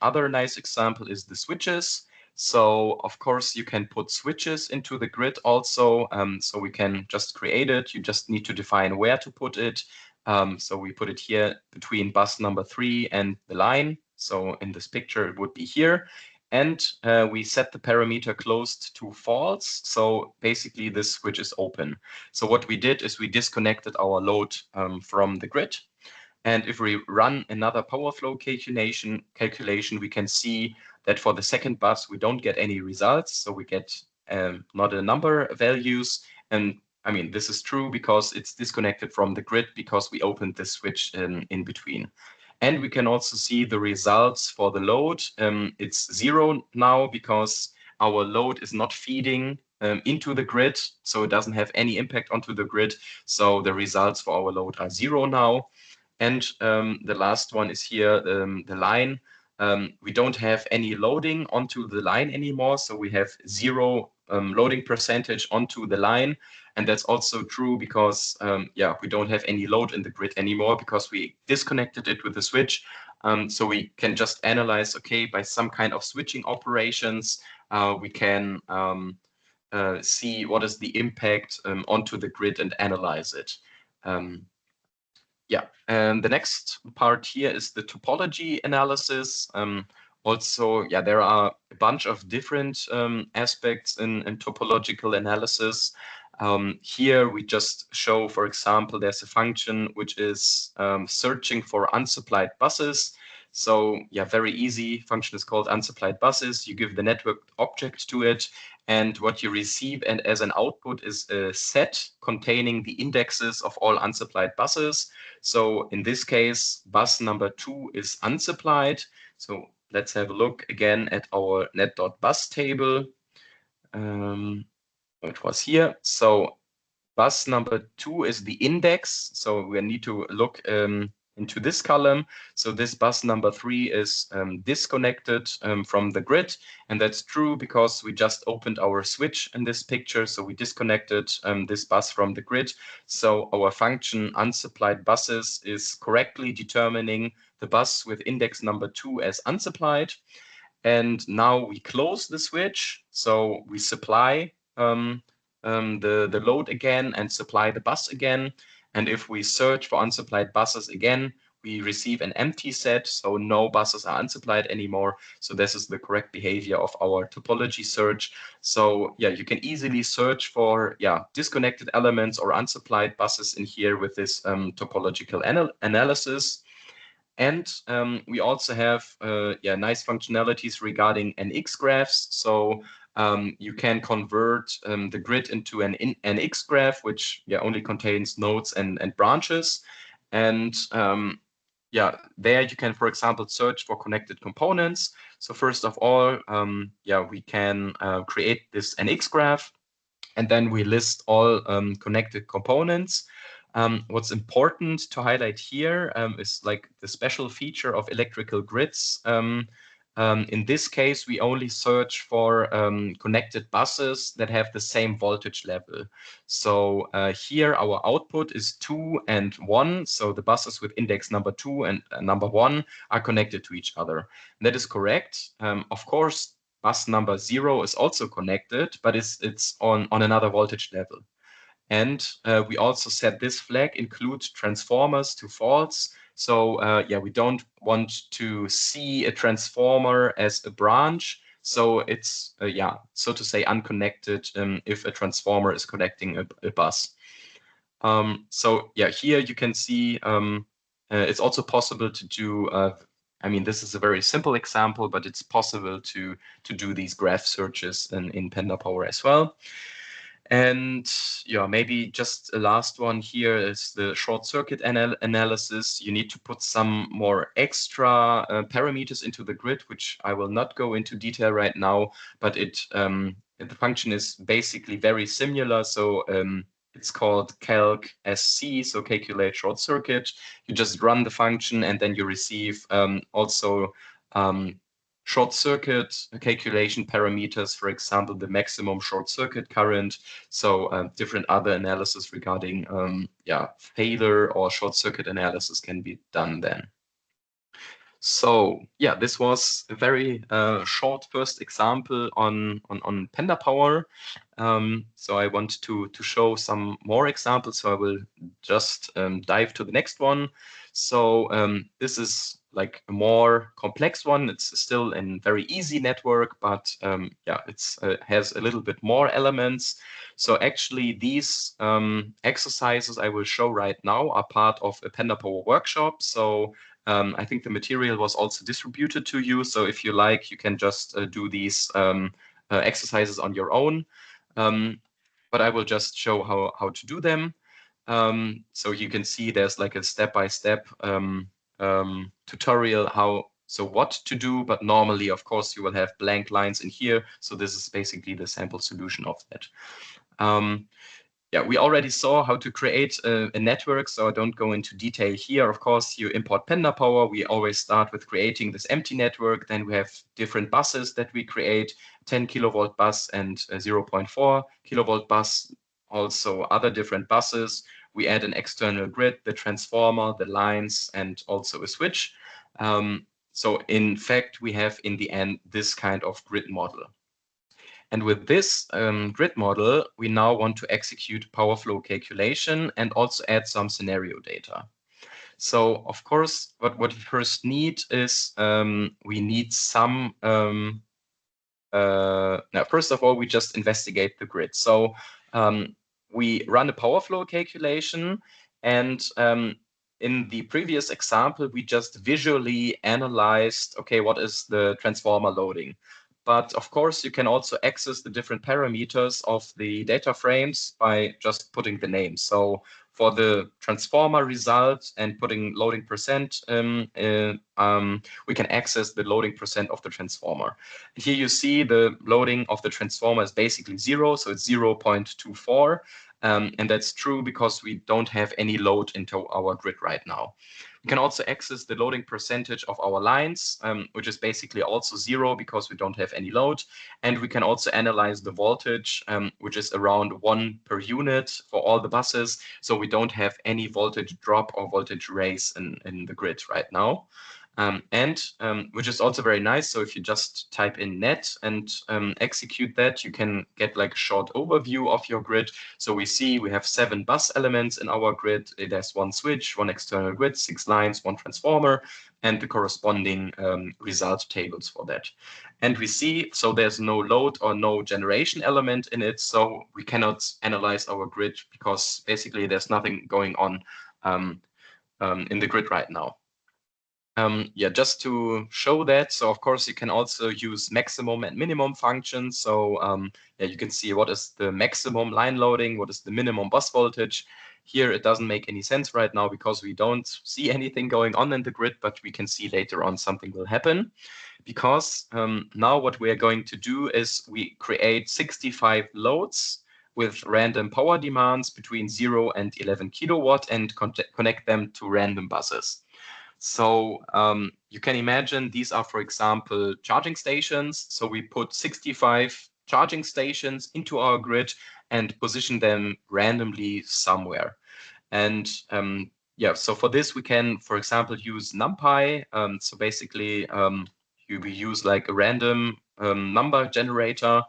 other nice example is the switches. So of course you can put switches into the grid also. So we can just create it. You just need to define where to put it. So we put it here between bus number 3 and the line. So in this picture it would be here. And we set the parameter closed to false. So basically this switch is open. So what we did is we disconnected our load from the grid. And if we run another power flow calculation, we can see that for the second bus, we don't get any results. So we get not a number values. And I mean, this is true because it's disconnected from the grid because we opened the switch in between. And we can also see the results for the load. It's 0 now because our load is not feeding into the grid. So it doesn't have any impact onto the grid. So the results for our load are 0 now. And the last one is here, the line. We don't have any loading onto the line anymore. So we have 0 loading percentage onto the line. And that's also true because, we don't have any load in the grid anymore because we disconnected it with the switch. So we can just analyze, okay, by some kind of switching operations, we can see what is the impact onto the grid and analyze it. And the next part here is the topology analysis. Also, there are a bunch of different aspects in topological analysis. Here we just show, for example, there's a function which is searching for unsupplied buses. So very easy. Function is called unsupplied buses. You give the network object to it, and what you receive and as an output is a set containing the indexes of all unsupplied buses. So in this case, bus number 2 is unsupplied. So let's have a look again at our net.bus table. It was here. So bus number 2 is the index. So we need to look into this column. So this bus number 3 is disconnected from the grid. And that's true because we just opened our switch in this picture. So we disconnected this bus from the grid. So our function unsupplied buses is correctly determining the bus with index number 2 as unsupplied. And now we close the switch. So we supply the load again and supply the bus again. And if we search for unsupplied buses again, we receive an empty set, so no buses are unsupplied anymore. So this is the correct behavior of our topology search. So you can easily search for disconnected elements or unsupplied buses in here with this topological analysis. And we also have nice functionalities regarding NX graphs. So you can convert the grid into an NX graph, which only contains nodes and branches. And there you can, for example, search for connected components. So first of all, we can create this NX graph, and then we list all connected components. What's important to highlight here is like the special feature of electrical grids. In this case, we only search for connected buses that have the same voltage level. So here our output is 2 and 1. So the buses with index number 2 and number 1 are connected to each other. And that is correct. Of course, bus number 0 is also connected, but it's on another voltage level. And we also set this flag include transformers to false. So we don't want to see a transformer as a branch. So it's, so to say, unconnected if a transformer is connecting a bus. So here you can see it's also possible to do I mean, this is a very simple example, but it's possible to do these graph searches in Pandapower as well. And yeah, maybe just a last one here is the short circuit analysis. You need to put some more extra parameters into the grid, which I will not go into detail right now, but the function is basically very similar. So it's called calc ASCE, so calculate short circuit. You just run the function and then you receive also short circuit calculation parameters, for example, the maximum short circuit current. So different other analysis regarding failure or short circuit analysis can be done then. So yeah, this was a very short first example on Pandapower. So I want to show some more examples. So I will just dive to the next one. So this is like a more complex one. It's still a very easy network, but yeah, it's has a little bit more elements. So actually these exercises I will show right now are part of a Pandapower workshop. So I think the material was also distributed to you. So if you like, you can just do these exercises on your own. But I will just show how to do them. So you can see there's like a step-by-step tutorial what to do, but normally, of course, you will have blank lines in here. So this is basically the sample solution of that. Yeah, we already saw how to create a network, so I don't go into detail here. Of course, you import Pandapower. We always start with creating this empty network. Then we have different buses that we create, 10 kilovolt bus and 0.4 kilovolt bus, also other different buses. We add an external grid, the transformer, the lines, and also a switch. So in fact, we have in the end this kind of grid model. And with this grid model, we now want to execute power flow calculation and also add some scenario data. So of course, what we first need is we need some, now first of all, we just investigate the grid. So we run a power flow calculation, and in the previous example, we just visually analyzed, okay, what is the transformer loading? But of course, you can also access the different parameters of the data frames by just putting the name. So for the transformer result and putting loading percent, we can access the loading percent of the transformer. Here you see the loading of the transformer is basically 0, so it's 0.24. And that's true because we don't have any load into our grid right now. We can also access the loading percentage of our lines, which is basically also 0 because we don't have any load. And we can also analyze the voltage, which is around 1 per unit for all the buses. So we don't have any voltage drop or voltage raise in the grid right now. Which is also very nice. So if you just type in net and execute that, you can get like a short overview of your grid. So we see we have 7 bus elements in our grid. It has 1 switch, 1 external grid, 6 lines, 1 transformer, and the corresponding result tables for that. And we see, so there's no load or no generation element in it. So we cannot analyze our grid because basically there's nothing going on in the grid right now. Yeah, just to show that, so of course you can also use maximum and minimum functions. So yeah, you can see what is the maximum line loading, what is the minimum bus voltage. Here it doesn't make any sense right now because we don't see anything going on in the grid, but we can see later on something will happen. Because now what we are going to do is we create 65 loads with random power demands between 0 and 11 kilowatt and connect them to random buses. So you can imagine these are, for example, charging stations. So we put 65 charging stations into our grid and position them randomly somewhere. And yeah, so for this, we can, for example, use NumPy. So basically, we use like a random number generator.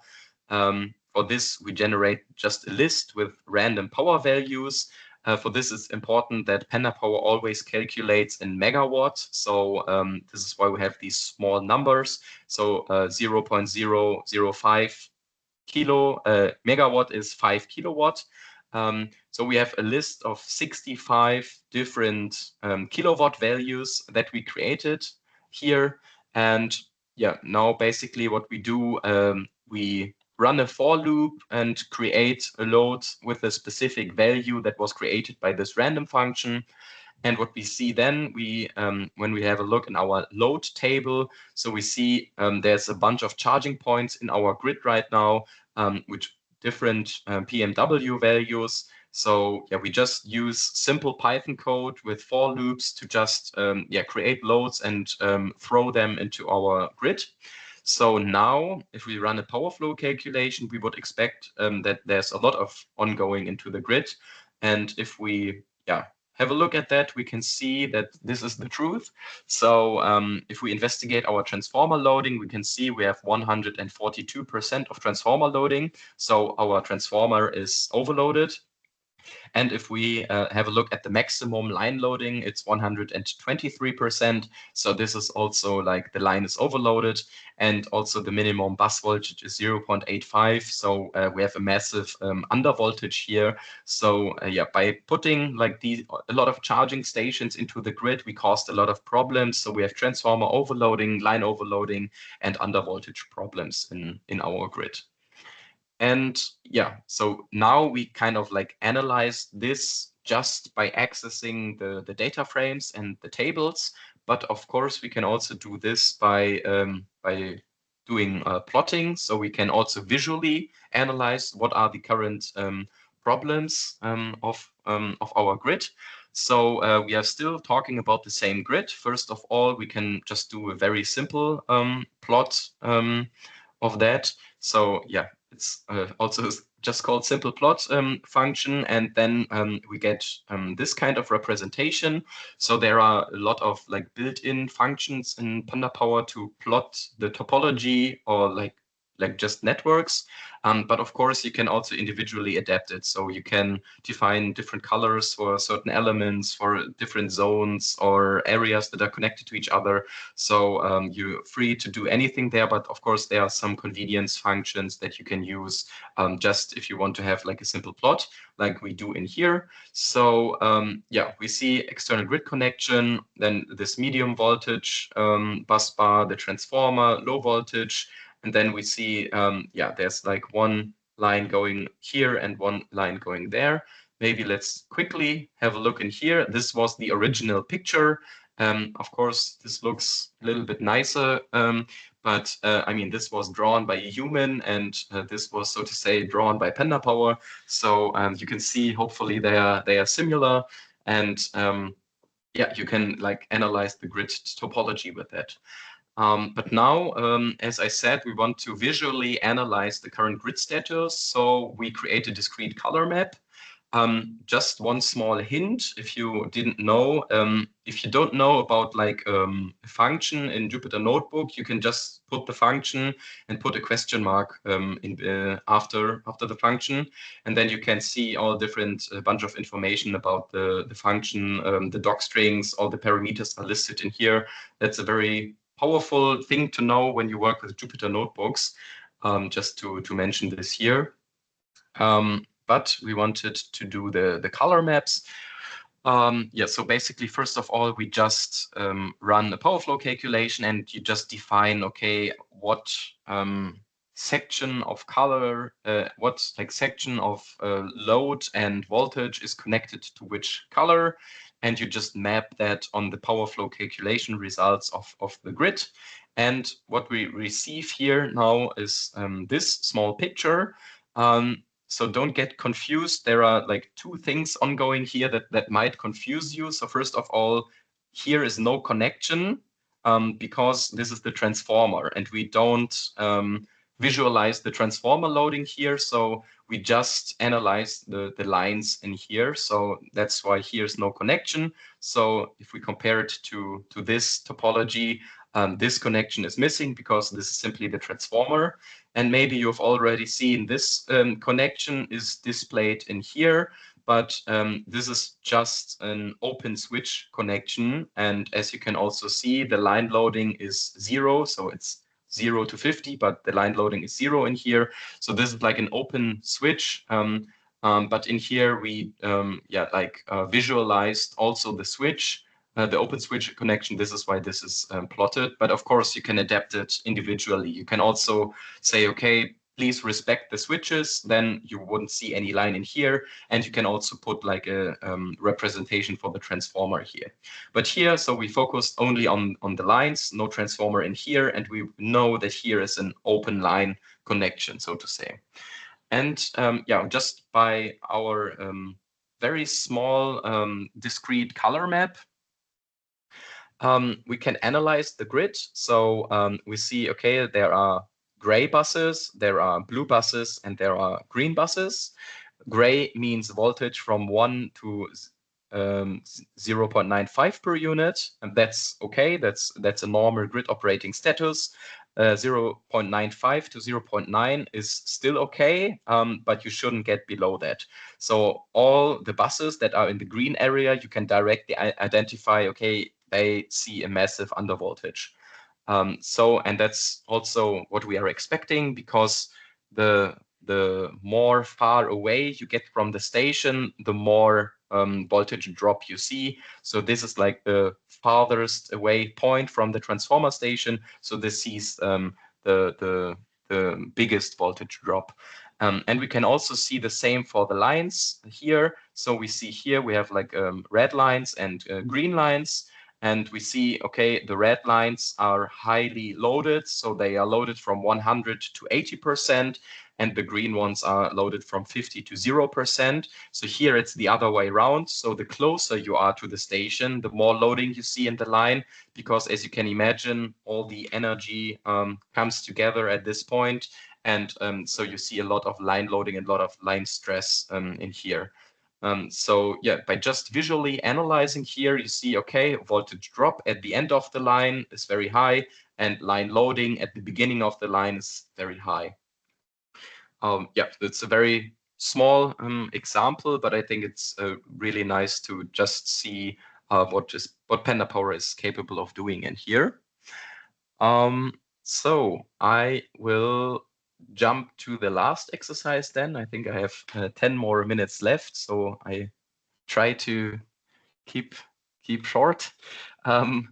For this, we generate just a list with random power values. For this, it's important that Pandapower always calculates in megawatt. So this is why we have these small numbers. So 0.005 megawatt is 5 kilowatt. So we have a list of 65 different kilowatt values that we created here. And yeah, now basically what we do, we run a for loop and create a load with a specific value that was created by this random function. And what we see then, when we have a look in our load table, so we see there's a bunch of charging points in our grid right now, which different PMW values. So yeah, we just use simple Python code with for loops to just create loads and throw them into our grid. So now, if we run a power flow calculation, we would expect that there's a lot of ongoing into the grid. And if we have a look at that, we can see that this is the truth. So if we investigate our transformer loading, we can see we have 142% of transformer loading. So our transformer is overloaded. And if we have a look at the maximum line loading, it's 123%. So this is also like the line is overloaded. And also the minimum bus voltage is 0.85. So we have a massive undervoltage here. So by putting like a lot of charging stations into the grid, we caused a lot of problems. So we have transformer overloading, line overloading, and undervoltage problems in our grid. And yeah, so now we kind of like analyze this just by accessing the data frames and the tables. But of course, we can also do this by doing plotting. So we can also visually analyze what are the current problems of our grid. So we are still talking about the same grid. First of all, we can just do a very simple plot of that. So yeah, it's also just called simple plot function, and then we get this kind of representation. So there are a lot of like built-in functions in Pandapower to plot the topology or like just networks. But of course, you can also individually adapt it. So you can define different colors for certain elements, for different zones or areas that are connected to each other. So you're free to do anything there. But of course, there are some convenience functions that you can use just if you want to have like a simple plot like we do in here. So we see external grid connection, then this medium voltage bus bar, the transformer, low voltage. And then we see, there's like one line going here and one line going there. Maybe let's quickly have a look in here. This was the original picture. Of course, this looks a little bit nicer, but I mean, this was drawn by a human, and this was, so to say, drawn by Pandapower. So you can see, hopefully, they are similar, and you can like analyze the grid topology with that. But now, as I said, we want to visually analyze the current grid status. So we create a discrete color map. Just one small hint, if you didn't know, if you don't know about like a function in Jupyter Notebook, you can just put the function and put a question mark after the function, and then you can see all different bunch of information about the function, the doc strings, all the parameters are listed in here. That's a very powerful thing to know when you work with Jupyter Notebooks, just to mention this here. But we wanted to do the color maps. So basically, first of all, we just run a power flow calculation, and you just define, okay, what section of color, what like section of load and voltage is connected to which color. And you just map that on the power flow calculation results of the grid. And what we receive here now is this small picture. So don't get confused. There are like two things ongoing here that might confuse you. So first of all, here is no connection because this is the transformer, and we don't visualize the transformer loading here. So we just analyze the lines in here. So that's why here's no connection. So if we compare it to this topology, this connection is missing because this is simply the transformer. And maybe you've already seen this connection is displayed in here, but this is just an open switch connection. And as you can also see, the line loading is 0. So it's 0 to 50, but the line loading is 0 in here. So this is like an open switch. But in here we visualized also the switch the open switch connection. This is why this is plotted. But of course, you can adapt it individually. You can also say, okay, please respect the switches. Then you wouldn't see any line in here. And you can also put like a representation for the transformer here. But here, so we focused only on the lines, no transformer in here. And we know that here is an open line connection, so to say. And yeah, just by our very small discrete color map, we can analyze the grid. So we see, okay, there are gray buses, there are blue buses, and there are green buses. Gray means voltage from 1 to 0.95 per unit, and that's okay. That's a normal grid operating status. 0.95 to 0.9 is still okay, but you shouldn't get below that. So all the buses that are in the green area, you can directly identify, okay, they see a massive undervoltage. And that's also what we are expecting, because the more far away you get from the station, the more voltage drop you see. So this is like the farthest away point from the transformer station. So this sees the biggest voltage drop. And we can also see the same for the lines here. So we see here we have like red lines and green lines. And we see, okay, the red lines are highly loaded. So they are loaded from 100 to 80%. And the green ones are loaded from 50 to 0%. So here it's the other way around. So the closer you are to the station, the more loading you see in the line, because as you can imagine, all the energy comes together at this point. And so you see a lot of line loading and a lot of line stress in here. So yeah, by just visually analyzing here, you see, okay, voltage drop at the end of the line is very high, and line loading at the beginning of the line is very high. Yeah, it's a very small example, but I think it's really nice to just see what Pandapower is capable of doing in here. So I will jump to the last exercise then. I think I have 10 more minutes left, so I try to keep short. So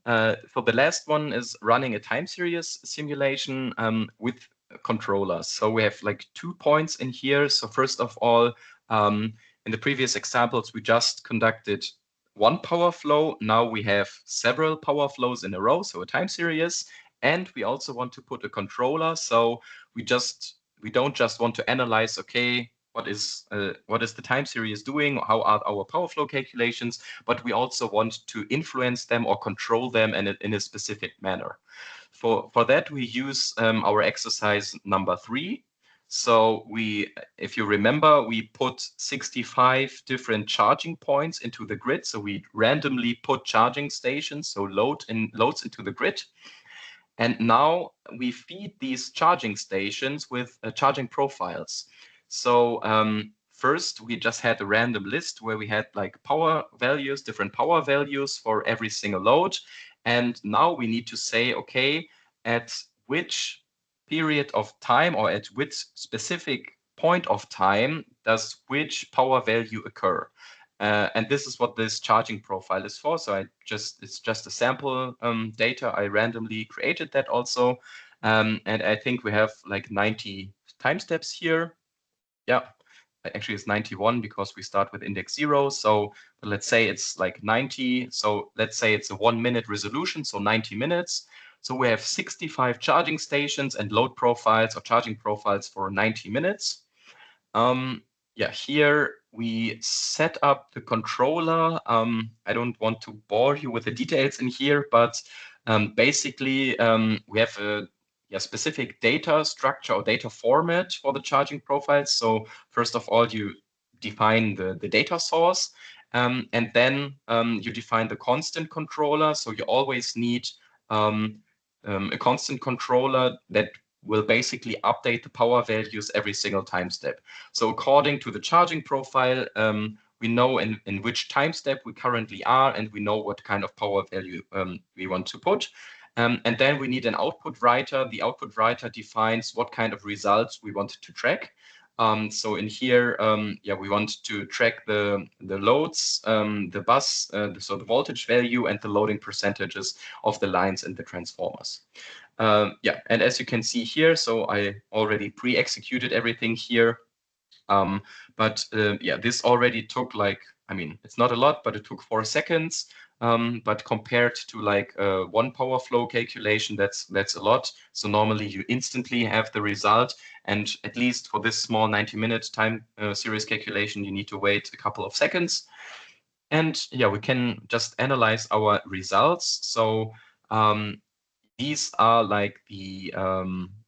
the last one is running a time series simulation with controllers. So we have like 2 points in here. So first of all, in the previous examples, we just conducted one power flow. Now we have several power flows in a row, so a time series. And we also want to put a controller. So we don't just want to analyze, okay, what is the time series doing? How are our power flow calculations? But we also want to influence them or control them in a specific manner. For that, we use our exercise number 3. So if you remember, we put 65 different charging points into the grid. So we randomly put charging stations, so loads into the grid. And now we feed these charging stations with charging profiles. So first, we just had a random list where we had like different power values for every single load. And now we need to say, okay, at which period of time or at which specific point of time does which power value occur? And this is what this charging profile is for. So it's just a sample data. I randomly created that also. And I think we have like 90 time steps here. Yeah, actually it's 91 because we start with index 0. So let's say it's like 90. So let's say it's a 1 minute resolution, so 90 minutes. So we have 65 charging stations and load profiles or charging profiles for 90 minutes. Yeah, here we set up the controller. I don't want to bore you with the details in here, but basically we have a specific data structure or data format for the charging profiles. So first of all, you define the data source, and then you define the constant controller. So you always need a constant controller that will basically update the power values every single time step. So according to the charging profile, we know in which time step we currently are, and we know what kind of power value we want to put. And then we need an output writer. The output writer defines what kind of results we want to track. So in here, yeah, we want to track the loads, the bus, so the voltage value and the loading percentages of the lines and the transformers. Yeah, and as you can see here, so I already pre-executed everything here. But yeah, this already took like, I mean, it's not a lot, but it took 4 seconds. But compared to like one power flow calculation, that's a lot. So normally you instantly have the result, and at least for this small 90-minute time series calculation, you need to wait a couple of seconds. And yeah, we can just analyze our results. So these are like the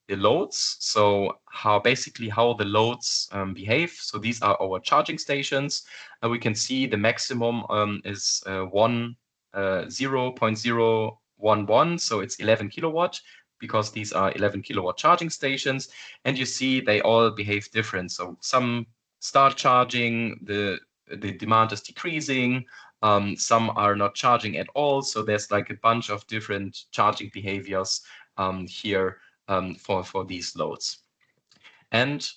loads. So how the loads behave. So these are our charging stations. We can see the maximum is 0.011. So it's 11 kilowatt, because these are 11 kilowatt charging stations. And you see they all behave different. So some start charging, the demand is decreasing. Some are not charging at all. So there's like a bunch of different charging behaviors here for these loads. And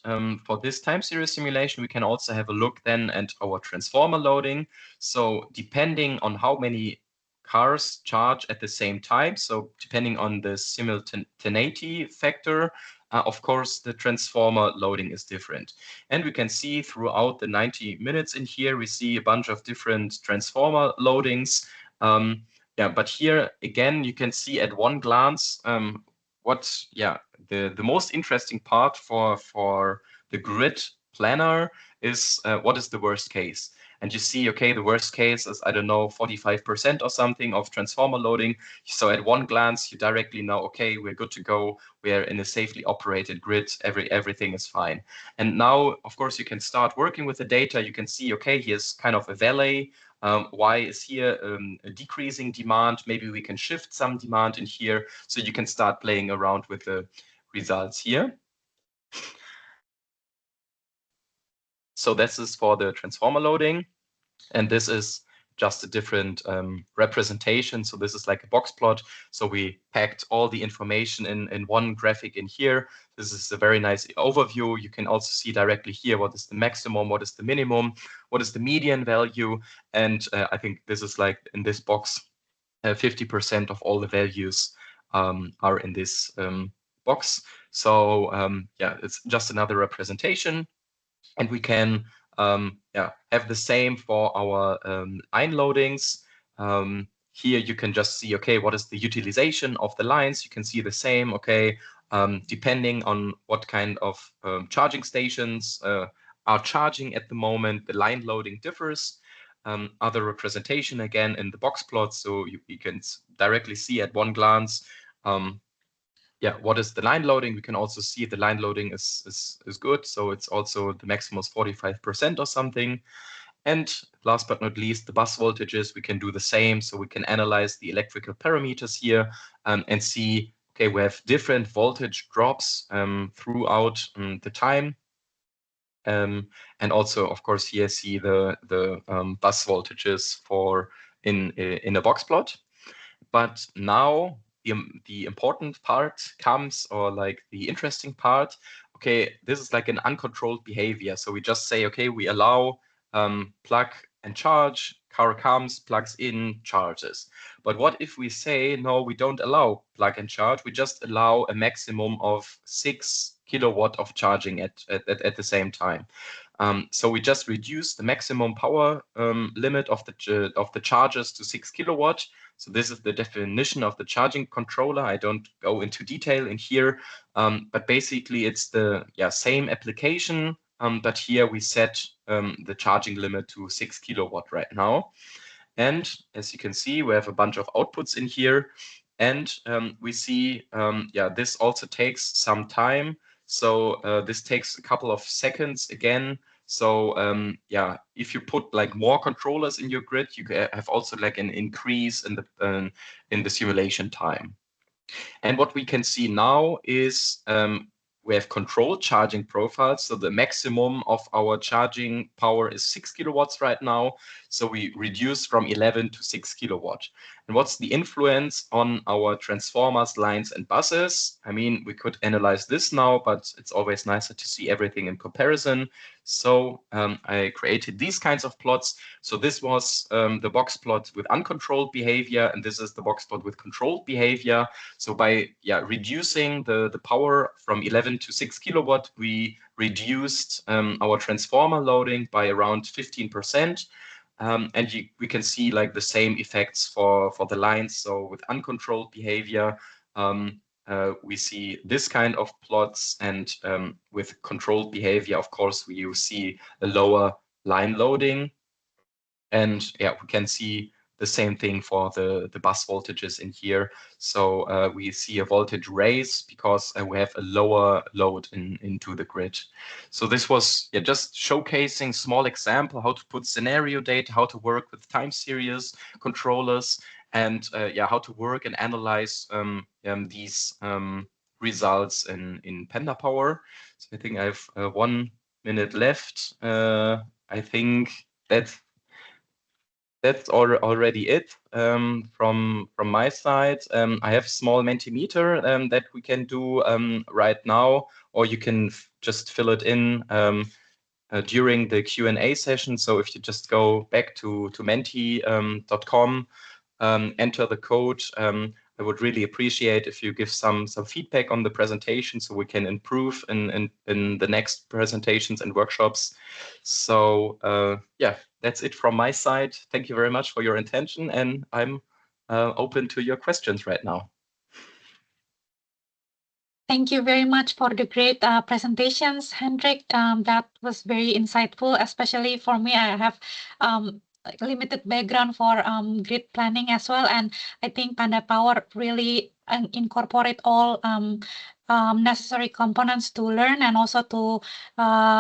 for this time series simulation, we can also have a look then at our transformer loading. So depending on how many cars charge at the same time, so depending on the simultaneity factor, of course, the transformer loading is different. And we can see throughout the 90 minutes in here, we see a bunch of different transformer loadings. Yeah, but here again, you can see at one glance what, yeah, the most interesting part for the grid planner is what is the worst case. And you see, okay, the worst case is, I don't know, 45% or something of transformer loading. So at one glance, you directly know, okay, we're good to go. We're in a safely operated grid. Everything is fine. And now, of course, you can start working with the data. You can see, okay, here's kind of a valley. Why is here a decreasing demand? Maybe we can shift some demand in here. So you can start playing around with the results here. So this is for the transformer loading. And this is just a different representation. So this is like a box plot. So we packed all the information in one graphic in here. This is a very nice overview. You can also see directly here what is the maximum, what is the minimum, what is the median value. And I think this is like in this box, 50% of all the values are in this box. So yeah, it's just another representation. And we can yeah, have the same for our line loadings. Here you can just see, okay, what is the utilization of the lines? You can see the same, okay, depending on what kind of charging stations are charging at the moment, the line loading differs. Other representation again in the box plot, so you can directly see at one glance yeah, what is the line loading? We can also see the line loading is good. So it's also the maximum is 45% or something. And last but not least, the bus voltages, we can do the same. So we can analyze the electrical parameters here and see, okay, we have different voltage drops throughout the time. And also, of course, here see the bus voltages for in a box plot. But now the important part comes, or like the interesting part. Okay, this is like an uncontrolled behavior. So we just say, okay, we allow plug and charge, car comes, plugs in, charges. But what if we say, no, we don't allow plug and charge, we just allow a maximum of 6 kilowatt of charging at the same time. So we just reduce the maximum power limit of the chargers to 6 kilowatt. So this is the definition of the charging controller. I don't go into detail in here, but basically it's the same application, but here we set the charging limit to 6 kilowatt right now. And as you can see, we have a bunch of outputs in here, and we see, this also takes some time. So this takes a couple of seconds again. So yeah, if you put like more controllers in your grid, you have also like an increase in the simulation time. And what we can see now is we have controlled charging profiles. So the maximum of our charging power is 6 kilowatts right now. So we reduce from 11 to 6 kilowatt. And what's the influence on our transformers, lines, and buses? I mean, we could analyze this now, but it's always nicer to see everything in comparison. So I created these kinds of plots. So this was the box plot with uncontrolled behavior, and this is the box plot with controlled behavior. So by reducing the power from 11 to 6 kilowatt, we reduced our transformer loading by around 15%. And we can see like the same effects for the lines. So with uncontrolled behavior, we see this kind of plots, and with controlled behavior, of course, you see a lower line loading. And yeah, we can see the same thing for the bus voltages in here. So we see a voltage raise because we have a lower load into the grid. So this was just showcasing small example how to put scenario data, how to work with time series controllers, and how to work and analyze these results in Pandapower. So I think I have 1 minute left. I think that's already it from my side. I have a small Mentimeter that we can do right now, or you can just fill it in during the Q&A session. So if you just go back to menti.com, enter the code. I would really appreciate if you give some feedback on the presentation so we can improve in the next presentations and workshops. So that's it from my side. Thank you very much for your attention, and I'm open to your questions right now. Thank you very much for the great presentations, Hendrik. That was very insightful, especially for me. I have limited background for grid planning as well, and I think Pandapower really incorporate all necessary components to learn and also to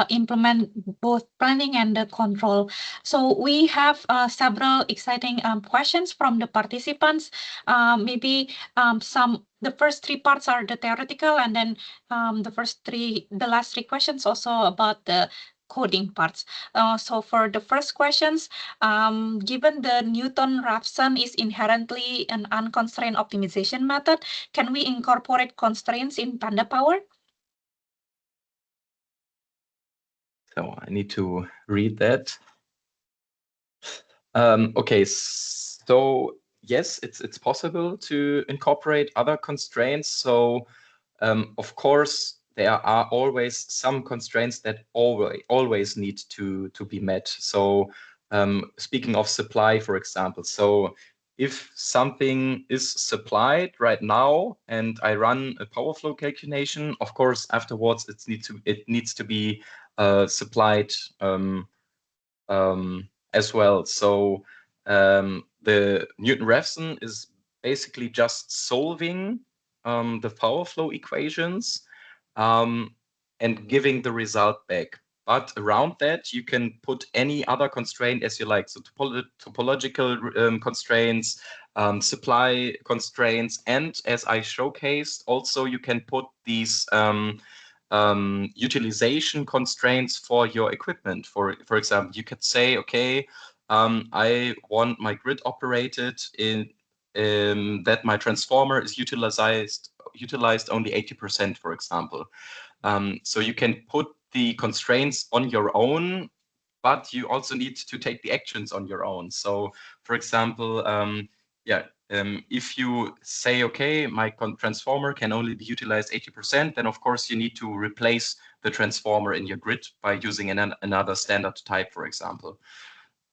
implement both planning and the control. So we have several exciting questions from the participants. Maybe the first 3 parts are the theoretical, and then the last 3 questions also about the coding parts. So for the first questions, given the Newton-Raphson is inherently an unconstrained optimization method, can we incorporate constraints in Pandapower? So I need to read that. Okay, so yes, it's possible to incorporate other constraints. So of course, there are always some constraints that always need to be met. So speaking of supply, for example, so if something is supplied right now and I run a power flow calculation, of course, afterwards it needs to be supplied as well. So the Newton-Raphson is basically just solving the power flow equations and giving the result back. But around that, you can put any other constraint as you like. So topological constraints, supply constraints, and as I showcased, also you can put these utilization constraints for your equipment. For example, you could say, okay, I want my grid operated in that my transformer is utilized only 80%, for example. So you can put the constraints on your own, but you also need to take the actions on your own. So, for example, if you say, okay, my transformer can only be utilized 80%, then of course you need to replace the transformer in your grid by using another standard type, for example.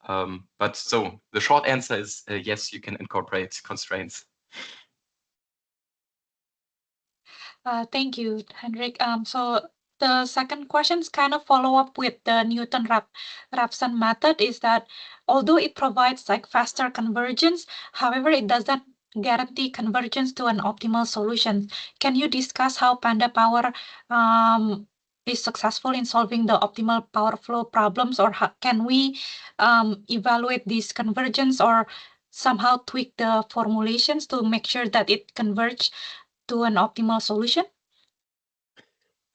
But so the short answer is yes, you can incorporate constraints. Thank you, Hendrik. So the second question is kind of follow up with the Newton-Raphson method, is that although it provides like faster convergence, however, it doesn't guarantee convergence to an optimal solution. Can you discuss how Pandapower is successful in solving the optimal power flow problems, or can we evaluate this convergence or somehow tweak the formulations to make sure that it converges to an optimal solution?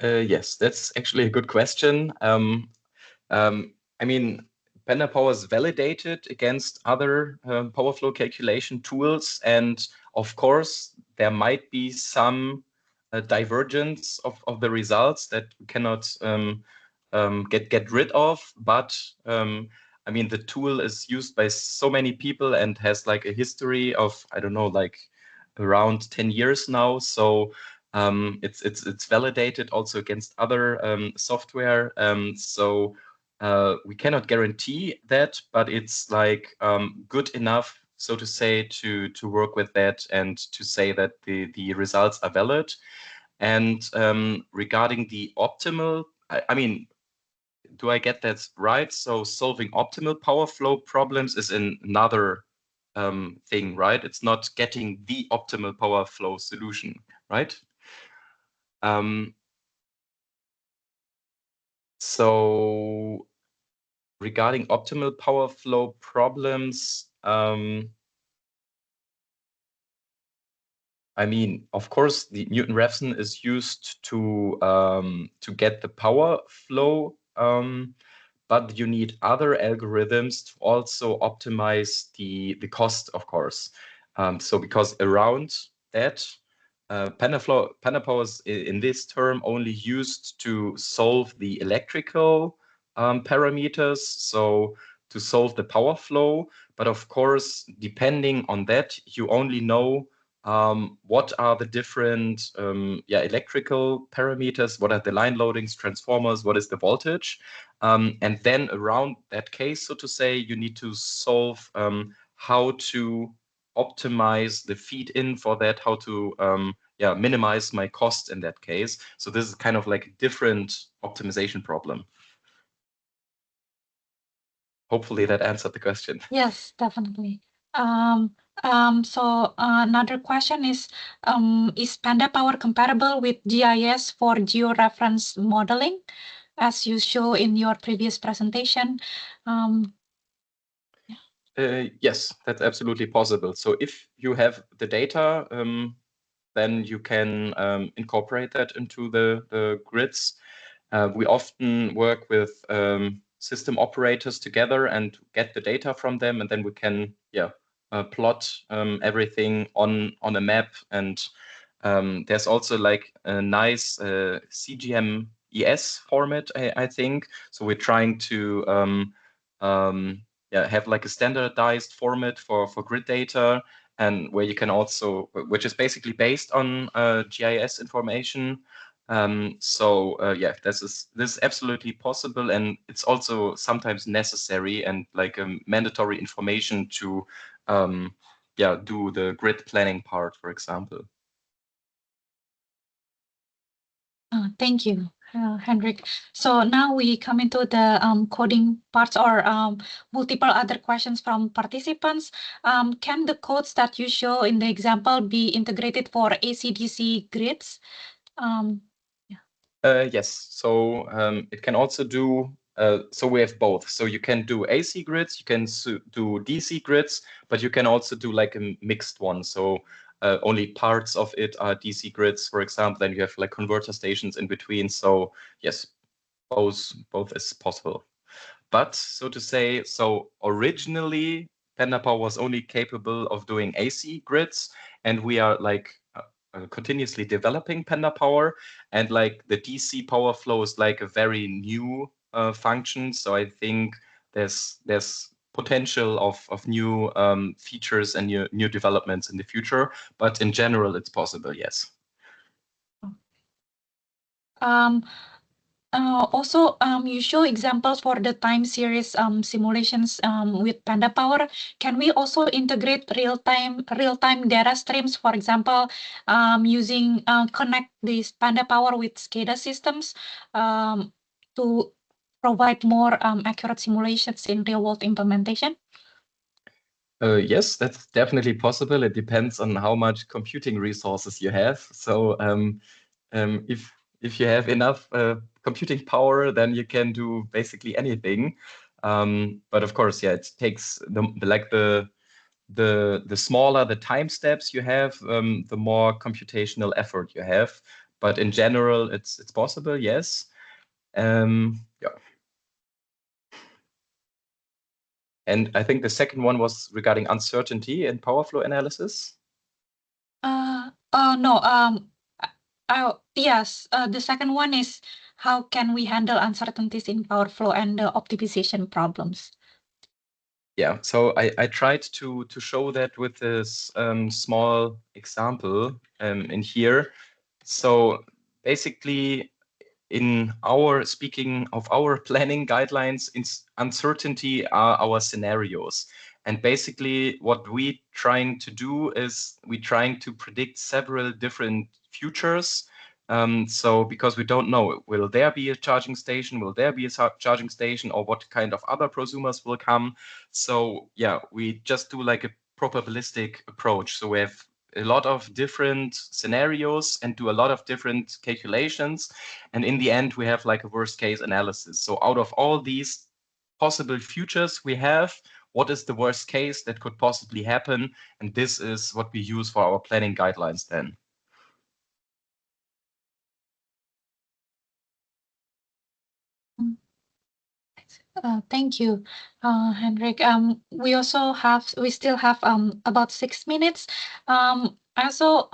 Yes, that's actually a good question. I mean, Pandapower is validated against other power flow calculation tools, and of course, there might be some divergence of the results that we cannot get rid of. But I mean, the tool is used by so many people and has like a history of, I don't know, like around 10 years now. So it's validated also against other software. So we cannot guarantee that, but it's like good enough, so to say, to work with that and to say that the results are valid. And regarding the optimal, I mean, do I get that right? So solving optimal power flow problems is another thing, right? It's not getting the optimal power flow solution, right? So regarding optimal power flow problems, I mean, of course, the Newton-Raphson is used to get the power flow, but you need other algorithms to also optimize the cost, of course. So because around that, Pandapower is in this term only used to solve the electrical parameters, so to solve the power flow. But of course, depending on that, you only know what are the different electrical parameters, what are the line loadings, transformers, what is the voltage. And then around that case, so to say, you need to solve how to optimize the feed-in for that, how to minimize my cost in that case. So this is kind of like a different optimization problem. Hopefully that answered the question. Yes, definitely. So another question is Pandapower compatible with GIS for georeference modeling, as you show in your previous presentation? Yes, that's absolutely possible. So if you have the data, then you can incorporate that into the grids. We often work with system operators together and get the data from them, and then we can plot everything on a map. And there's also like a nice CGM-ES format, I think. So we're trying to have like a standardized format for grid data, and where you can also, which is basically based on GIS information. This is absolutely possible, and it's also sometimes necessary and like a mandatory information to do the grid planning part, for example. Thank you, Hendrik. So now we come into the coding parts or multiple other questions from participants. Can the codes that you show in the example be integrated for AC/DC grids? Yes, so it can also do, so we have both. So you can do AC grids, you can do DC grids, but you can also do like a mixed one. So only parts of it are DC grids, for example, then you have like converter stations in between. So yes, both is possible. But so to say, so originally Pandapower was only capable of doing AC grids, and we are like continuously developing Pandapower, and like the DC power flow is like a very new function. So I think there's potential of new features and new developments in the future, but in general it's possible, yes. Also, you show examples for the time series simulations with Pandapower. Can we also integrate real-time data streams, for example, using connect this Pandapower with SCADA systems to provide more accurate simulations in real-world implementation? Yes, that's definitely possible. It depends on how much computing resources you have. So if you have enough computing power, then you can do basically anything. But of course, yeah, it takes the smaller the time steps you have, the more computational effort you have. but in general, it's possible, yes. Yeah. And I think the second one was regarding uncertainty in power flow analysis. No. Yes. The second one is how can we handle uncertainties in power flow and the optimization problems? Yeah, so I tried to show that with this small example in here. So basically, in our speaking of our planning guidelines, uncertainty are our scenarios. And basically what we trying to do is we trying to predict several different futures. So because we don't know, will there be a charging station? Will there be a charging station, or what kind of other prosumers will come? So yeah, we just do like a probabilistic approach. So we have a lot of different scenarios and do a lot of different calculations. And in the end, we have like a worst case analysis. So out of all these possible futures we have, what is the worst case that could possibly happen? And this is what we use for our planning guidelines then. Thank you, Henrik. We still have about 6 minutes. Also,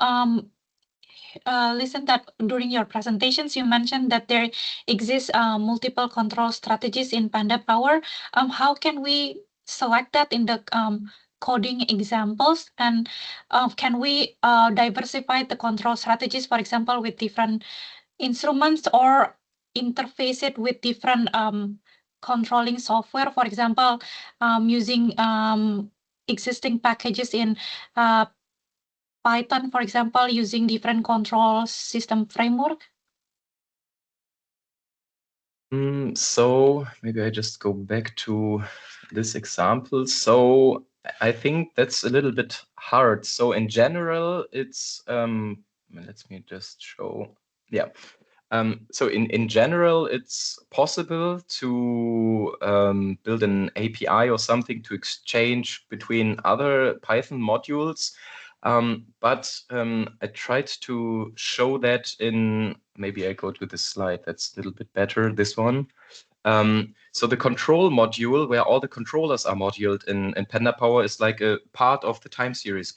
listen that during your presentations you mentioned that there exists multiple control strategies in Pandapower. How can we select that in the coding examples, and can we diversify the control strategies, for example, with different instruments, or interface it with different controlling software, for example, using existing packages in Python, for example, using different control system framework? So maybe I just go back to this example. So I think that's a little bit hard. So in general, it's let me just show. Yeah. So in general, it's possible to build an API or something to exchange between other Python modules. But I tried to show that in, maybe I go to this slide, that's a little bit better, this one. So the control module, where all the controllers are moduled in Pandapower, is like a part of the time series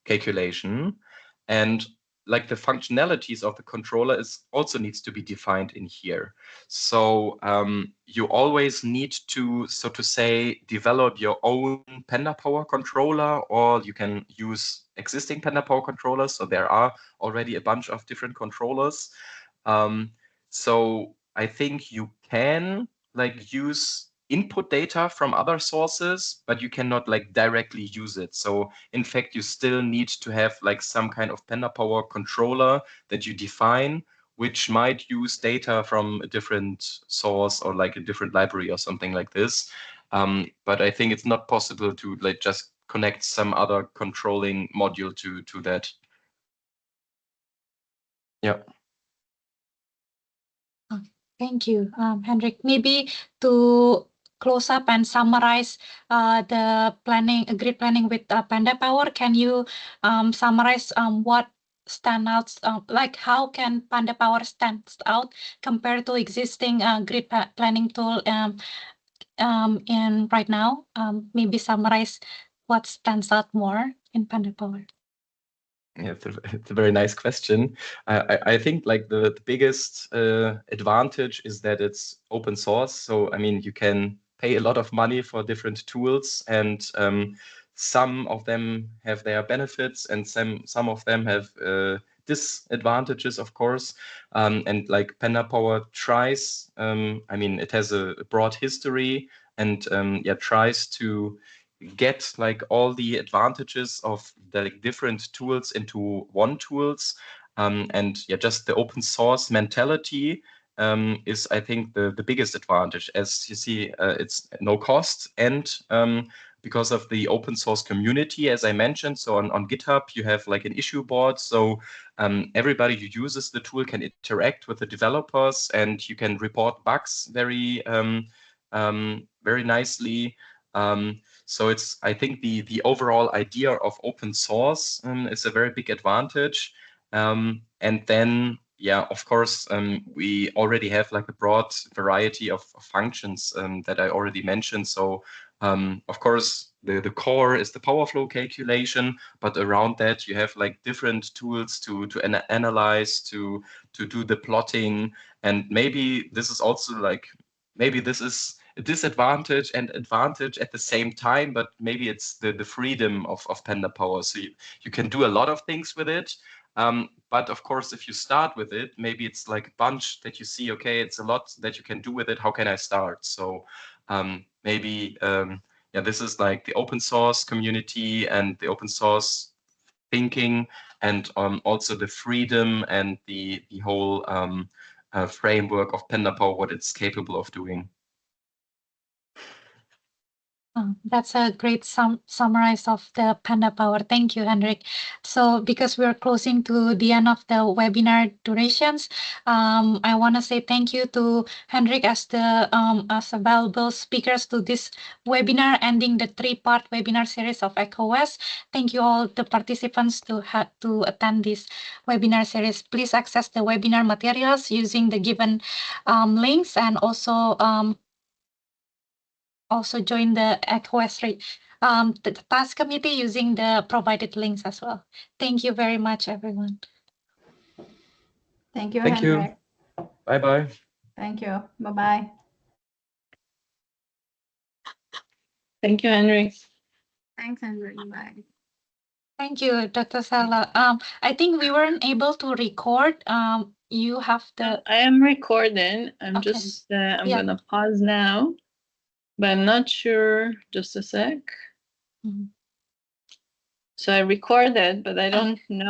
calculation. And like the functionalities of the controller is also needs to be defined in here. So you always need to, so to say, develop your own Pandapower controller, or you can use existing Pandapower controllers. So there are already a bunch of different controllers. So I think you can like use input data from other sources, but you cannot like directly use it. So in fact, you still need to have like some kind of Pandapower controller that you define, which might use data from a different source or like a different library or something like this. But I think it's not possible to like just connect some other controlling module to that. Yeah. Thank you, Henrik. Maybe to close up and summarize the grid planning with Pandapower, can you summarize what stands out, like how can Pandapower stands out compared to existing grid planning tool in right now? Maybe summarize what stands out more in Pandapower. Yeah, it's a very nice question. I think like the biggest advantage is that it's open source. So I mean, you can pay a lot of money for different tools, and some of them have their benefits, and some of them have disadvantages, of course. And like Pandapower tries, I mean, it has a broad history, and yeah, tries to get like all the advantages of the like, different tools into one tools. And yeah, just the open source mentality is, I think, the biggest advantage. As you see, it's no cost, and because of the open source community, as I mentioned, so on GitHub, you have like an issue board. So everybody who uses the tool can interact with the developers, and you can report bugs very nicely. So it's, I think the overall idea of open source is a very big advantage. And then, yeah, of course, we already have like a broad variety of functions that I already mentioned. So, of course, the core is the power flow calculation, but around that you have like different tools to analyze, to do the plotting, and maybe this is also like, maybe this is a disadvantage and advantage at the same time, but maybe it's the freedom of Pandapower. So you can do a lot of things with it. But of course, if you start with it, maybe it's like a bunch that you see, okay, it's a lot that you can do with it. How can I start? So maybe, yeah, this is like the open source community and the open source thinking, and also the freedom and the whole framework of Pandapower, what it's capable of doing. That's a great summarize of the Pandapower. Thank you, Hendrik. So because we're closing to the end of the webinar durations, I want to say thank you to Hendrik as the as available speakers to this webinar, ending the 3-part webinar series of ECO-WES. Thank you all the participants to attend this webinar series. Please access the webinar materials using the given links, and also join the ECO-WES the task committee using the provided links as well. Thank you very much, everyone. Thank you, Thank you. Hendrik. Bye-bye. Thank you. Bye-bye. Thank you, Hendrik. Thanks, Hendrik. Bye. Thank you, Dr. Sala. I think we weren't able to record. You have the. I am recording. I'm Okay. just, I'm Yeah. gonna pause now, but I'm not sure. Just a sec. Mhm. So I recorded, but I don't know.